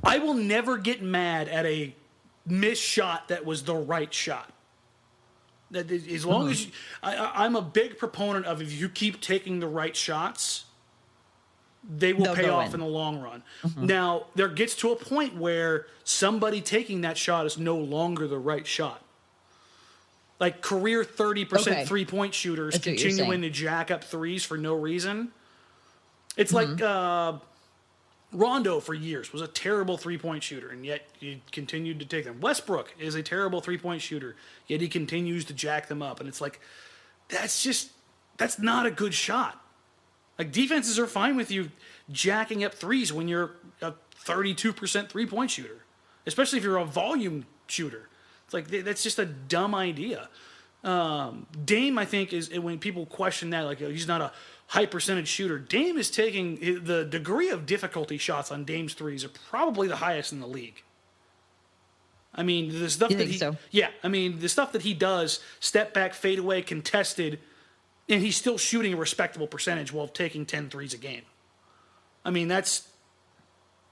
I will never get mad at a missed shot that was the right shot. That as long as I'm a big proponent of, if you keep taking the right shots, they'll pay off in the long run. Now, there gets to a point where somebody taking that shot is no longer the right shot. Like career 30% three-point shooters continuing to jack up threes for no reason. It's like Rondo for years was a terrible three-point shooter, and yet he continued to take them. Westbrook is a terrible three-point shooter, yet he continues to jack them up. And it's like, that's not a good shot. Like, defenses are fine with you jacking up threes when you're a 32% three-point shooter, especially if you're a volume shooter. It's like, that's just a dumb idea. Dame, I think, is when people question that, like, he's not a high percentage shooter. Dame is taking the degree of difficulty shots on Dame's threes are probably the highest in the league. I mean, the stuff the stuff that he does, step back, fade away, contested, and he's still shooting a respectable percentage while taking 10 threes a game. I mean, that's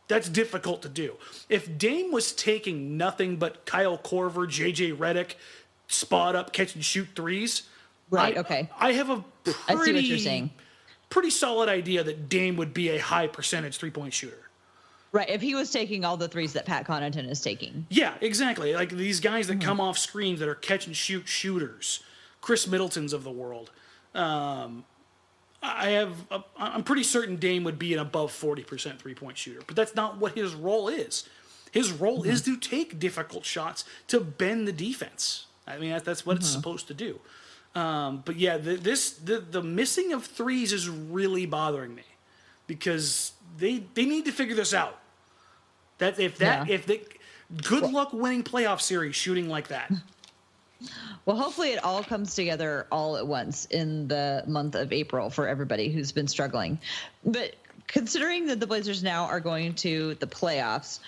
difficult to do. If Dame was taking nothing but Kyle Korver, JJ Redick, spot up, catch and shoot threes, right? I have a I see what you're saying. Pretty solid idea that Dame would be a high percentage three-point shooter. Right, if he was taking all the threes that Pat Connaughton is taking. Yeah, exactly. Like these guys that come off screens that are catch and shoot shooters, Chris Middletons of the world. I'm pretty certain Dame would be an above 40% three-point shooter, but that's not what his role is. His role is to take difficult shots to bend the defense. I mean, that's what it's supposed to do. But yeah, the missing of threes is really bothering me, because they need to figure this out. Good luck winning playoff series shooting like that. Well, hopefully it all comes together all at once in the month of April for everybody who's been struggling. But considering that the Blazers now are going to the playoffs,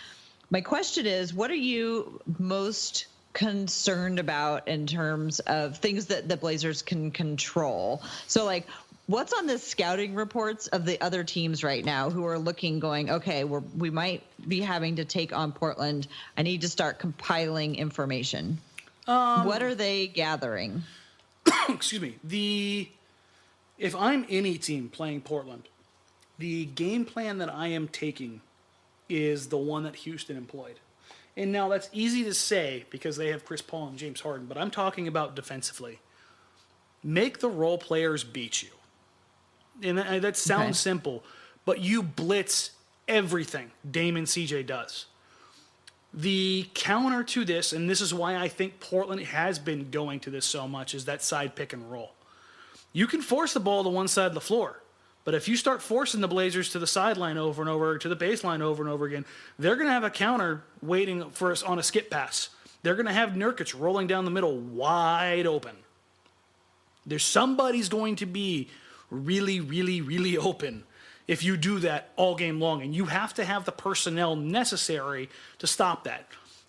my question is, what are you most concerned about in terms of things that the Blazers can control? So, like, what's on the scouting reports of the other teams right now who are looking, going, okay, we might be having to take on Portland. I need to start compiling information. What are they gathering? Excuse me. If I'm any team playing Portland, the game plan that I am taking is the one that Houston employed. And now that's easy to say because they have Chris Paul and James Harden, but I'm talking about defensively. Make the role players beat you. And that sounds simple, but you blitz everything Dame and CJ does. The counter to this, and this is why I think Portland has been going to this so much, is that side pick and roll. You can force the ball to one side of the floor, but if you start forcing the Blazers to the sideline over and over, to the baseline over and over again, they're going to have a counter waiting for us on a skip pass. They're going to have Nurkic rolling down the middle wide open. Somebody's going to be really, really, really open if you do that all game long, and you have to have the personnel necessary to stop that.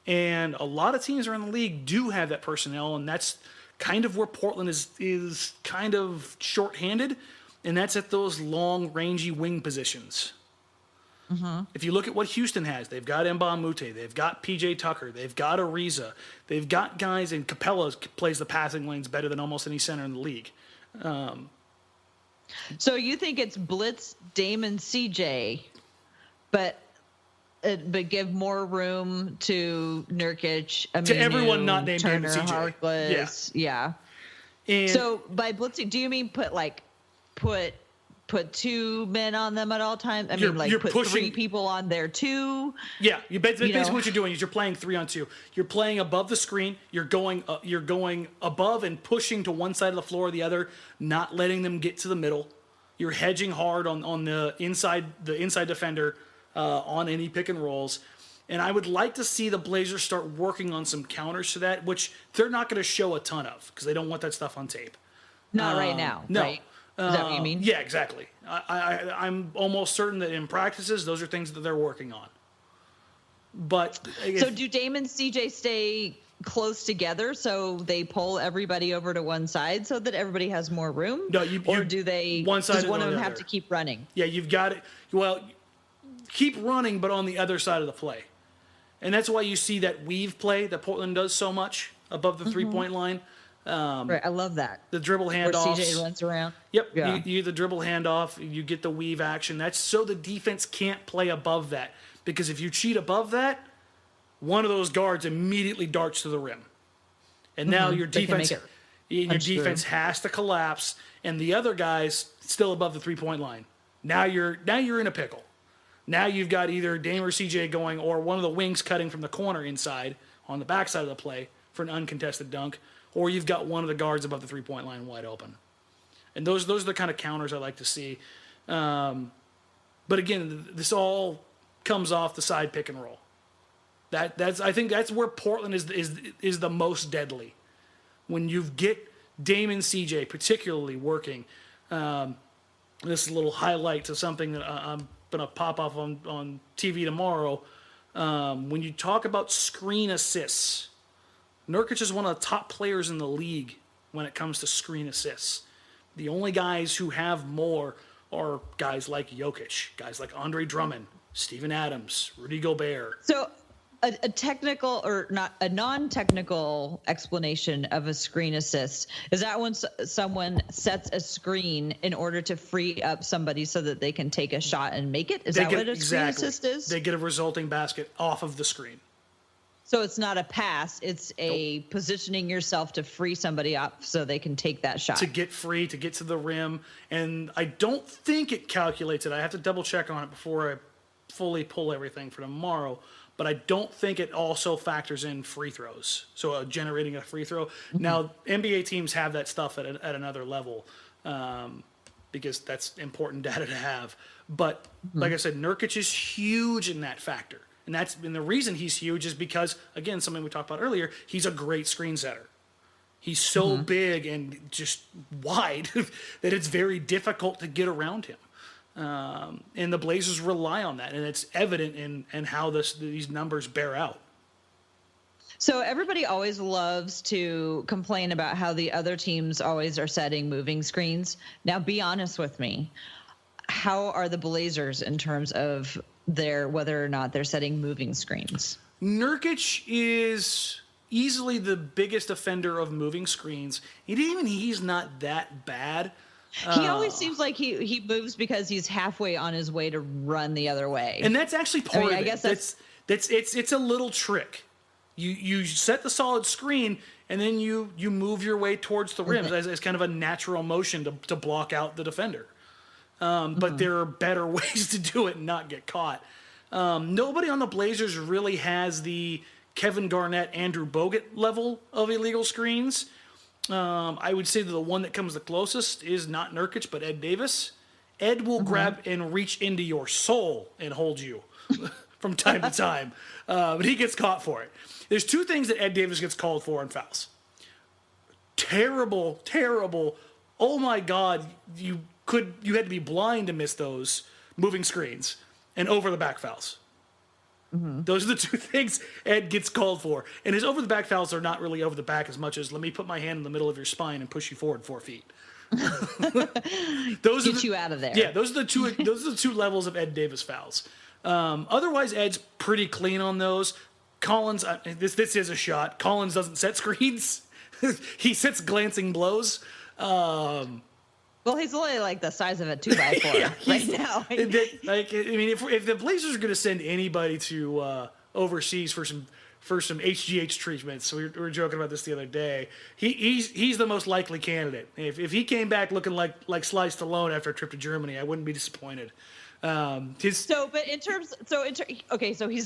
And a lot of teams around the league do have that personnel, and that's kind of where Portland is kind of shorthanded, and that's at those long, rangy wing positions. If you look at what Houston has, they've got Mbah Moute, they've got PJ Tucker, they've got Ariza, they've got guys, and Capella plays the passing lanes better than almost any center in the league. So you think it's blitz Dame and CJ, but give more room to Nurkic, to everyone not named Turner, Dame and CJ. Harkless, yeah. And so by blitzing, do you mean put put 2 men on them at all times? I You're mean, like put pushing 3 people on there too. Yeah, basically what you're doing is you're playing 3-on-2. You're playing above the screen. You're going above and pushing to one side of the floor or the other, not letting them get to the middle. You're hedging hard on the inside defender on any pick and rolls. And I would like to see the Blazers start working on some counters to that, which they're not going to show a ton of because they don't want that stuff on tape. Not right now. No. Right? Is that what you mean? Yeah, exactly. I'm almost certain that in practices, those are things that they're working on. But so do Dame and CJ stay close together so they pull everybody over to one side so that everybody has more room? No, or do they? One side does one or of them the have other. to keep running? Yeah, you've got it. Well, keep running, but on the other side of the play. And that's why you see that weave play that Portland does so much above the 3-point line. Right, I love that. The dribble Where handoffs. CJ runs around. Yep, Yeah. you get the dribble handoff, you get the weave action. That's so the defense can't play above that. Because if you cheat above that, one of those guards immediately darts to the rim. And now your They can defense make it punch through. has to collapse, and the other guy's still above the 3-point line. Now you're in a pickle. Now you've got either Dame or CJ going, or one of the wings cutting from the corner inside on the backside of the play for an uncontested dunk, or you've got one of the guards above the 3-point line wide open. And those are the kind of counters I like to see. But again, this all comes off the side pick and roll. I think that's where Portland is the most deadly. When you get Dame and CJ particularly working, this is a little highlight to something that I'm going to pop off on TV tomorrow. When you talk about screen assists, Nurkic is one of the top players in the league when it comes to screen assists. The only guys who have more are guys like Jokic, guys like Andre Drummond, Steven Adams, Rudy Gobert. So a technical or not a non-technical explanation of a screen assist is that when someone sets a screen in order to free up somebody so that they can take a shot and make it? Is that what a screen assist is? They get a resulting basket off of the screen. So it's not a pass, it's a positioning yourself to free somebody up so they can take that shot. To get free, to get to the rim. And I don't think it calculates it. I have to double check on it before I fully pull everything for tomorrow. But I don't think it also factors in free throws. So generating a free throw. Mm-hmm. Now, NBA teams have that stuff at another level because that's important data to have. But like I said, Nurkic is huge in that factor. And the reason he's huge is because, again, something we talked about earlier, he's a great screen setter. He's so big and just wide that it's very difficult to get around him. And the Blazers rely on that, and it's evident in how these numbers bear out. So everybody always loves to complain about how the other teams always are setting moving screens. Now, be honest with me. How are the Blazers in terms of whether or not they're setting moving screens? Nurkic is easily the biggest offender of moving screens. He's not that bad. He always seems like he moves because he's halfway on his way to run the other way. And that's actually part of it. I guess it's a little trick. You set the solid screen and then you move your way towards the rim as kind of a natural motion to block out the defender. But there are better ways to do it and not get caught. Nobody on the Blazers really has the Kevin Garnett, Andrew Bogut level of illegal screens. I would say that the one that comes the closest is not Nurkic, but Ed Davis. Ed will grab and reach into your soul and hold you from time to time. But he gets caught for it. There's two things that Ed Davis gets called for in fouls. Terrible, terrible. Oh my God, you had to be blind to miss those moving screens and over the back fouls. Those are the two things Ed gets called for. And his over the back fouls are not really over the back as much as let me put my hand in the middle of your spine and push you forward 4 feet. Get you out of there. Yeah, those are the two levels of Ed Davis fouls. Otherwise, Ed's pretty clean on those. Collins, this is a shot. Collins doesn't set screens. He sets glancing blows. Well, he's only like the size of a 2x4 right now. If the Blazers are going to send anybody to overseas for some for some HGH treatments. We were joking about this the other day. He's the most likely candidate. If he came back looking like Sly Stallone after a trip to Germany, I wouldn't be disappointed. So he's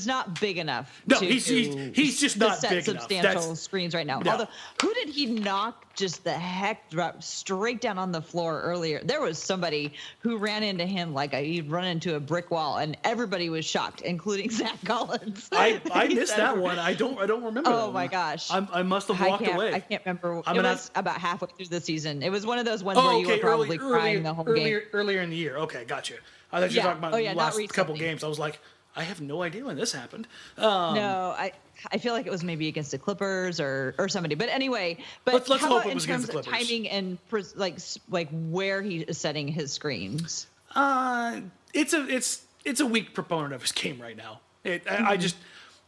not big enough. No, he's just not big enough. Substantial screens right now. No. Although, who did he knock just the heck drop straight down on the floor earlier? There was somebody who ran into him like he'd run into a brick wall, and everybody was shocked, inclling Zach Collins. I missed that one. I don't remember. Oh my gosh! I must have walked away. I can't remember. It was about halfway through the season. It was one of those ones where you were probably crying the whole game. Earlier in the year. Okay, gotcha. I thought you were talking about the last couple games. I was like, I have no idea when this happened. No, I feel like it was maybe against the Clippers or somebody. But anyway, let's how hope about it was in terms against the of Clippers. timing and like where he is setting his screens? It's a weak proponent of his game right now.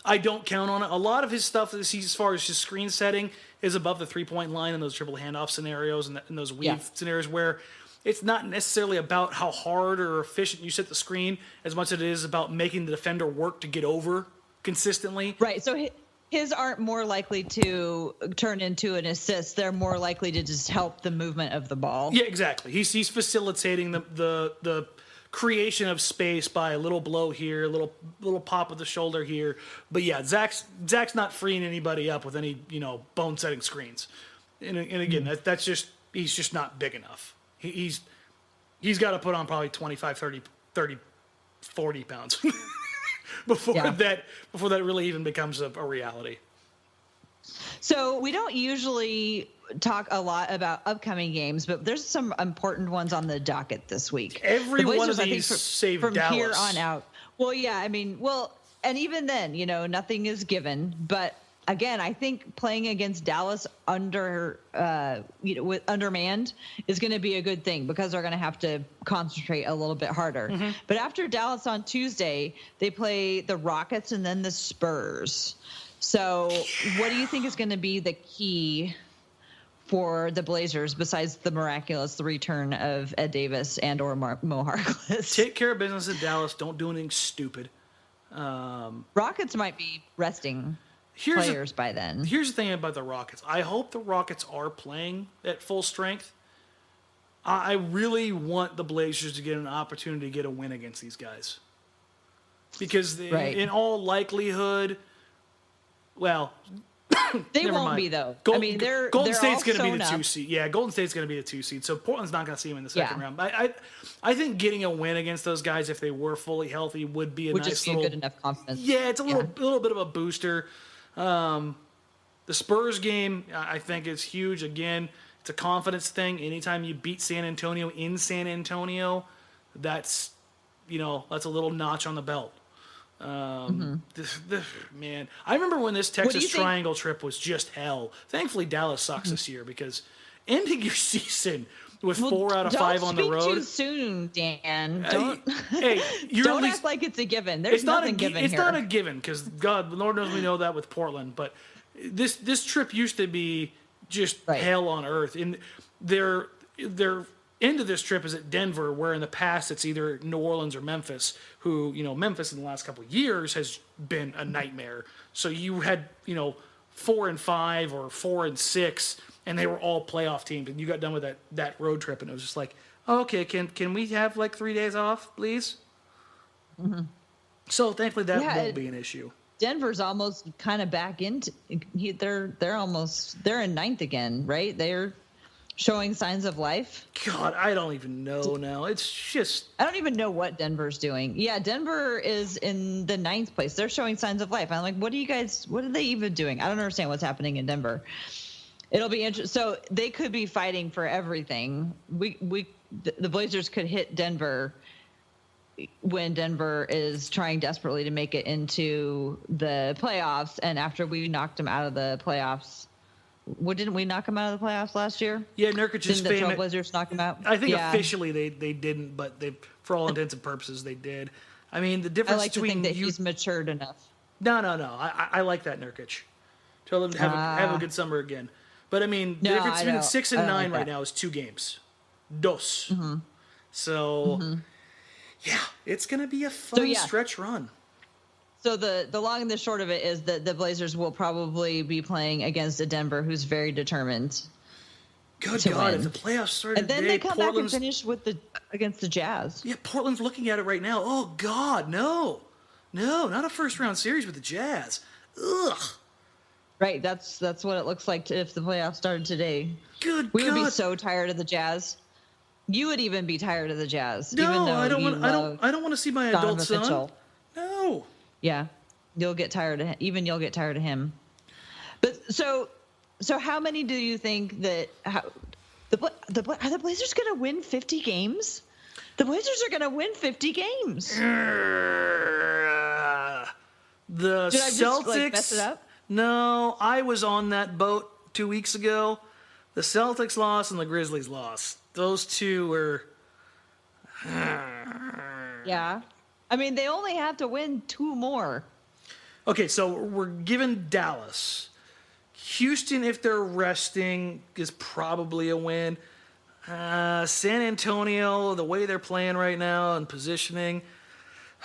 I don't count on it. A lot of his stuff that he sees as far as his screen setting is above the 3-point line in those triple handoff scenarios and those weave scenarios where it's not necessarily about how hard or efficient you set the screen as much as it is about making the defender work to get over consistently. Right. So his aren't more likely to turn into an assist. They're more likely to just help the movement of the ball. Yeah, exactly. He's facilitating the creation of space by a little blow here, a little pop of the shoulder here. But yeah, Zach's not freeing anybody up with any bone setting screens. And again, that's just he's just not big enough. He's got to put on probably 25, 30, 40 pounds before that really even becomes a reality. So we don't usually talk a lot about upcoming games, but there's some important ones on the docket this week. Every one of these save from Dallas. Here on out. Well, yeah, I mean, and even then, nothing is given, but again, I think playing against Dallas undermanned is going to be a good thing because they're going to have to concentrate a little bit harder. Mm-hmm. But after Dallas on Tuesday, they play the Rockets and then the Spurs. So what do you think is going to be the key for the Blazers besides the miraculous return of Ed Davis and or Mo Harkless? Take care of business in Dallas. Don't do anything stupid. Rockets might be resting players by then. Here's the thing about the Rockets. I hope the Rockets are playing at full strength. I really want the Blazers to get an opportunity to get a win against these guys. Because in all likelihood, well, they won't be though. Golden State's going to be the 2 up. seed. Yeah, Golden State's going to be the 2 seed. So Portland's not going to see them in the second round. I think getting a win against those guys if they were fully healthy would be a good enough confidence. Yeah, it's a little bit of a booster. The Spurs game, I think, is huge. Again, it's a confidence thing. Anytime you beat San Antonio in San Antonio, that's a little notch on the belt. Man, I remember when this Texas Triangle trip was just hell. Thankfully, Dallas sucks this year because ending your season with 4 out of 5 on the road. Don't speak too soon, Dan. Don't act like it's a given. There's nothing given here. It's not a given because God, Lord knows we know that with Portland. But this trip used to be just hell on earth. And their end of this trip is at Denver, where in the past it's either New Orleans or Memphis. Who Memphis in the last couple of years has been a nightmare. So you had 4 and 5 or 4 and 6. And they were all playoff teams, and you got done with that road trip, and it was just like, okay, can we have like 3 days off, please? Mm-hmm. So thankfully that won't be an issue. Denver's almost kind of back into they're in ninth again, right? They're showing signs of life. God, I don't even know now. It's just I don't even know what Denver's doing. Yeah, Denver is in the 9th place. They're showing signs of life. I'm like, what are they even doing? I don't understand what's happening in Denver. It'll be interesting. So they could be fighting for everything. The Blazers could hit Denver when Denver is trying desperately to make it into the playoffs. And after we knocked them out of the playoffs, didn't we knock them out of the playoffs last year? Yeah, Nurkic is famous. Didn't the Blazers knock them out? I think officially they didn't, but for all intents and purposes they did. I mean, the difference between I like to think that he's matured enough. No. I like that Nurkic. Tell them to have a good summer again. But, I mean, the difference between 6 and 9 right now is 2 games. Dos. Mm-hmm. So, yeah, it's going to be a fun stretch run. So the long and the short of it is that the Blazers will probably be playing against a Denver who's very determined. Good to God, win. if the playoffs started And then today, they come back and Portland's finish against the Jazz. Yeah, Portland's looking at it right now. Oh, God, no. No, not a first-round series with the Jazz. Ugh. Right, that's what it looks like if the playoffs started today. Good We God. would be so tired of the Jazz. You would even be tired of the Jazz. No, even though I don't you want. love I don't want to see my Donovan adult son. Mitchell. No. Yeah, you'll get tired of him. Even you'll get tired of him. But so how many do you think that are the Blazers going to win 50 games? The Blazers are going to win 50 games. The Did I Celtics. just mess it up? No, I was on that boat 2 weeks ago. The Celtics lost and the Grizzlies lost. Those two were. Yeah. I mean, they only have to win 2 more. Okay, so we're given Dallas. Houston, if they're resting, is probably a win. San Antonio, the way they're playing right now and positioning,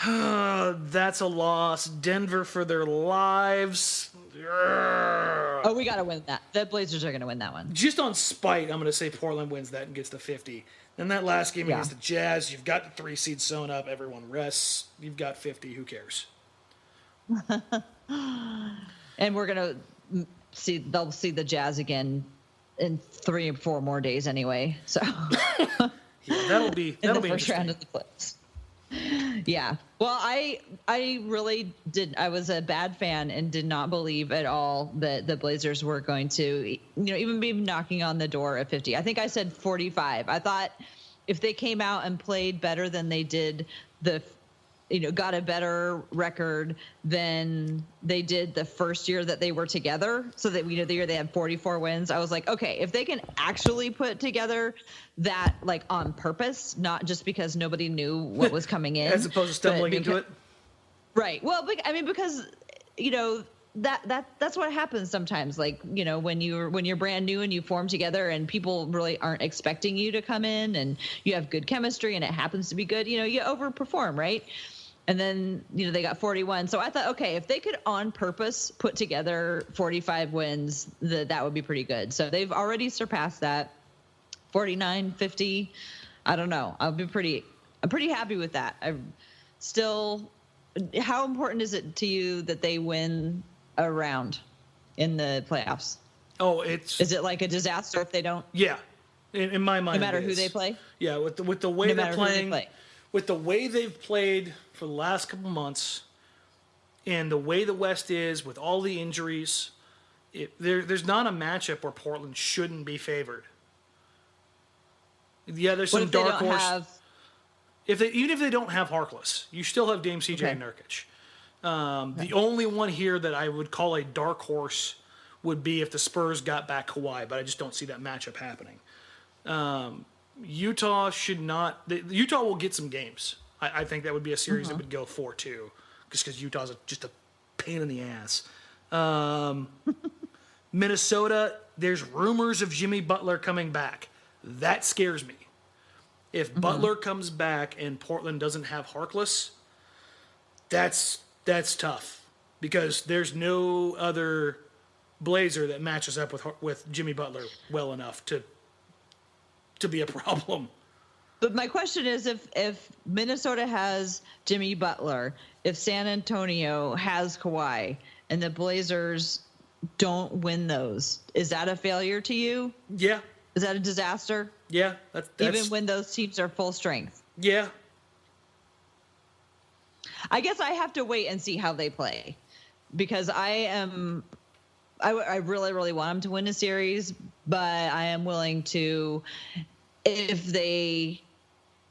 that's a loss. Denver for their lives. Oh, we got to win that. The Blazers are going to win that one. Just on spite, I'm going to say Portland wins that and gets to 50. Then that last game against the Jazz, you've got the 3 seed sewn up. Everyone rests. You've got 50. Who cares? And we're going to see, they'll see the Jazz again in 3 or 4 more days anyway. So Yeah, that'll be in the first interesting. round of the playoffs. Yeah. Well, I really did. I was a bad fan and did not believe at all that the Blazers were going to, even be knocking on the door at 50. I think I said 45. I thought if they came out and played better than they did got a better record than they did the first year that they were together. So that the year they had 44 wins, I was like, okay, if they can actually put together that on purpose, not just because nobody knew what was coming in, As opposed to stumbling into it. Right. Well, I mean, because that's what happens sometimes. When you're brand new and you form together and people really aren't expecting you to come in and you have good chemistry and it happens to be good, you overperform, right? And then, they got 41. So I thought, okay, if they could on purpose put together 45 wins, that would be pretty good. So they've already surpassed that. 49, 50. I don't know. I'm pretty happy with that. How important is it to you that they win a round in the playoffs? Oh, is it like a disaster if they don't? Yeah. In my mind, no matter who they play? Yeah, with the way they're playing. Who they play. With the way they've played for the last couple months and the way the West is with all the injuries, there's not a matchup where Portland shouldn't be favored. Yeah, there's some dark horse. Even if they don't have Harkless, you still have Dame CJ and Nurkic. The only one here that I would call a dark horse would be if the Spurs got back Kawhi, but I just don't see that matchup happening. Utah should not. Utah will get some games. I think that would be a series that would go 4-2, just because Utah's just a pain in the ass. Minnesota, there's rumors of Jimmy Butler coming back. That scares me. If Butler comes back and Portland doesn't have Harkless, that's tough, because there's no other Blazer that matches up with Jimmy Butler well enough to be a problem. But my question is, if Minnesota has Jimmy Butler, if San Antonio has Kawhi, and the Blazers don't win those, is that a failure to you? Yeah. Is that a disaster? Yeah. That's even when those teams are full strength? Yeah. I guess I have to wait and see how they play, because I really, really want them to win a series, but I am willing to, if they,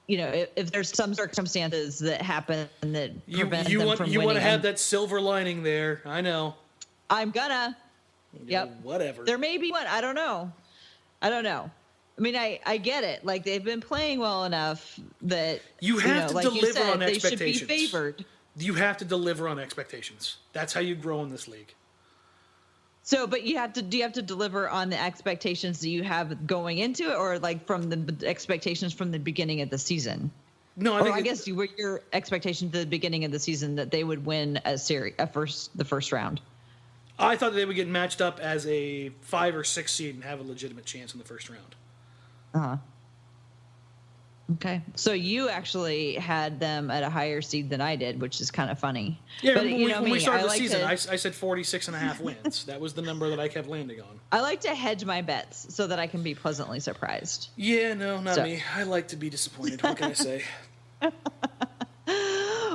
if there's some circumstances that happen that prevent them from winning. You want to have that silver lining there. I know. I'm gonna. Yep. Whatever. There may be one. I don't know. I mean, I get it. They've been playing well enough that you have to deliver on expectations. They should be favored. You have to deliver on expectations. That's how you grow in this league. So, but do you have to deliver on the expectations that you have going into it, or from the expectations from the beginning of the season? No, I guess your expectation at the beginning of the season that they would win the first round. I thought they would get matched up as a 5 or 6 seed and have a legitimate chance in the first round. Uh-huh. Okay. So you actually had them at a higher seed than I did, which is kind of funny. Yeah, but, when we started the season, I said 46.5 wins. That was the number that I kept landing on. I like to hedge my bets so that I can be pleasantly surprised. Yeah, no, not me. I like to be disappointed. What can I say?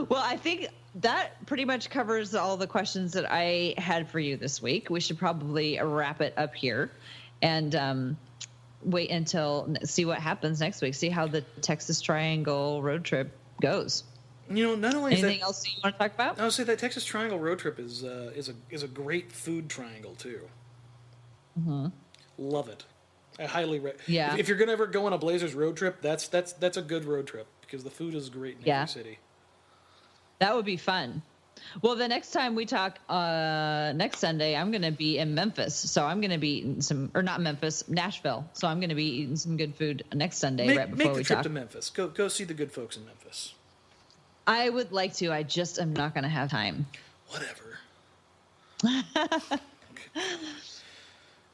Well, I think that pretty much covers all the questions that I had for you this week. We should probably wrap it up here and wait until see what happens next week. See how the Texas Triangle road trip goes. Not only anything else you want to talk about? I would say that Texas Triangle road trip is a great food triangle too. Mm-hmm. Love it. I highly yeah. If you're gonna ever go on a Blazers road trip, that's a good road trip because the food is great in every city. That would be fun. Well, the next time we talk next Sunday, I'm going to be in Memphis. So I'm going to be eating Nashville. So I'm going to be eating some good food next Sunday right before we talk. Make the trip to Memphis. Go see the good folks in Memphis. I would like to. I just am not going to have time. Whatever.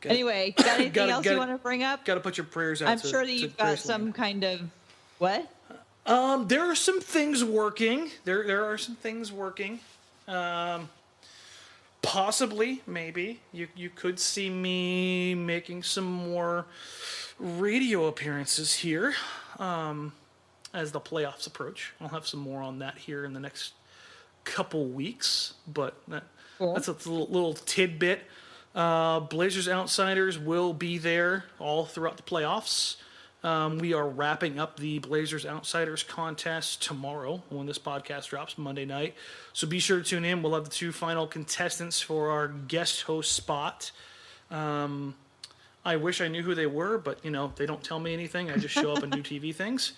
Anyway, got anything else you want to bring up? Got to put your prayers out. I'm sure that you've got some kind of what? There are some things working. There are some things working. Possibly, maybe you could see me making some more radio appearances here as the playoffs approach. I'll have some more on that here in the next couple weeks, but that's a little tidbit. Blazers Outsiders will be there all throughout the playoffs. We are wrapping up the Blazers Outsiders contest tomorrow when this podcast drops Monday night. So be sure to tune in. We'll have the 2 final contestants for our guest host spot. I wish I knew who they were, but, they don't tell me anything. I just show up and do TV things.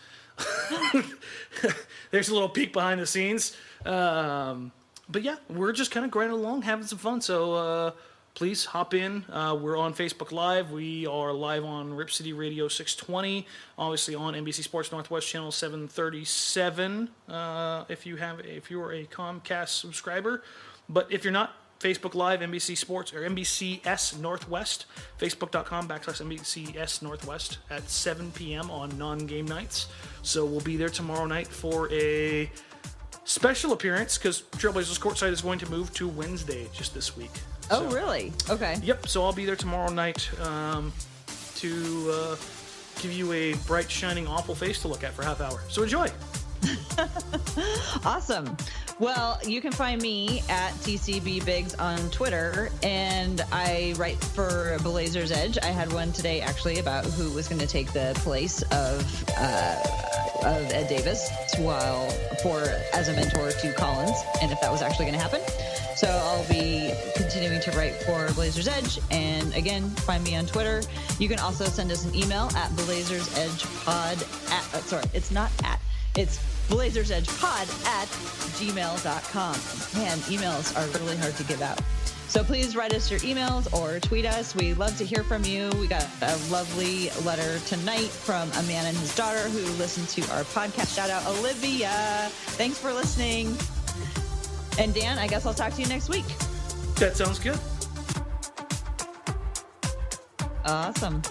There's a little peek behind the scenes. But, yeah, we're just kind of grinding along, having some fun. So, please hop in. We're on Facebook Live. We are live on Rip City Radio 620. Obviously on NBC Sports Northwest Channel 737. If you are a Comcast subscriber, but if you're not, Facebook Live, NBC Sports or NBCS Northwest. Facebook.com/NBCS Northwest at 7 p.m. on non-game nights. So we'll be there tomorrow night for a special appearance because Trailblazers Courtside is going to move to Wednesday just this week. Oh, really? Okay. Yep. So I'll be there tomorrow night to give you a bright, shining, awful face to look at for a half hour. So enjoy. Awesome. Well, you can find me at TCB Biggs on Twitter, and I write for Blazers Edge. I had one today actually about who was going to take the place of Ed Davis as a mentor to Collins, and if that was actually going to happen. So I'll be continuing to write for Blazers Edge, and again, find me on Twitter. You can also send us an email at blazersedgepod it's blazersedgepod@gmail.com. Man, emails are really hard to give out. So please write us your emails or tweet us. We love to hear from you. We got a lovely letter tonight from a man and his daughter who listened to our podcast. Shout out Olivia. Thanks for listening. And Dan, I guess I'll talk to you next week. That sounds good. Awesome.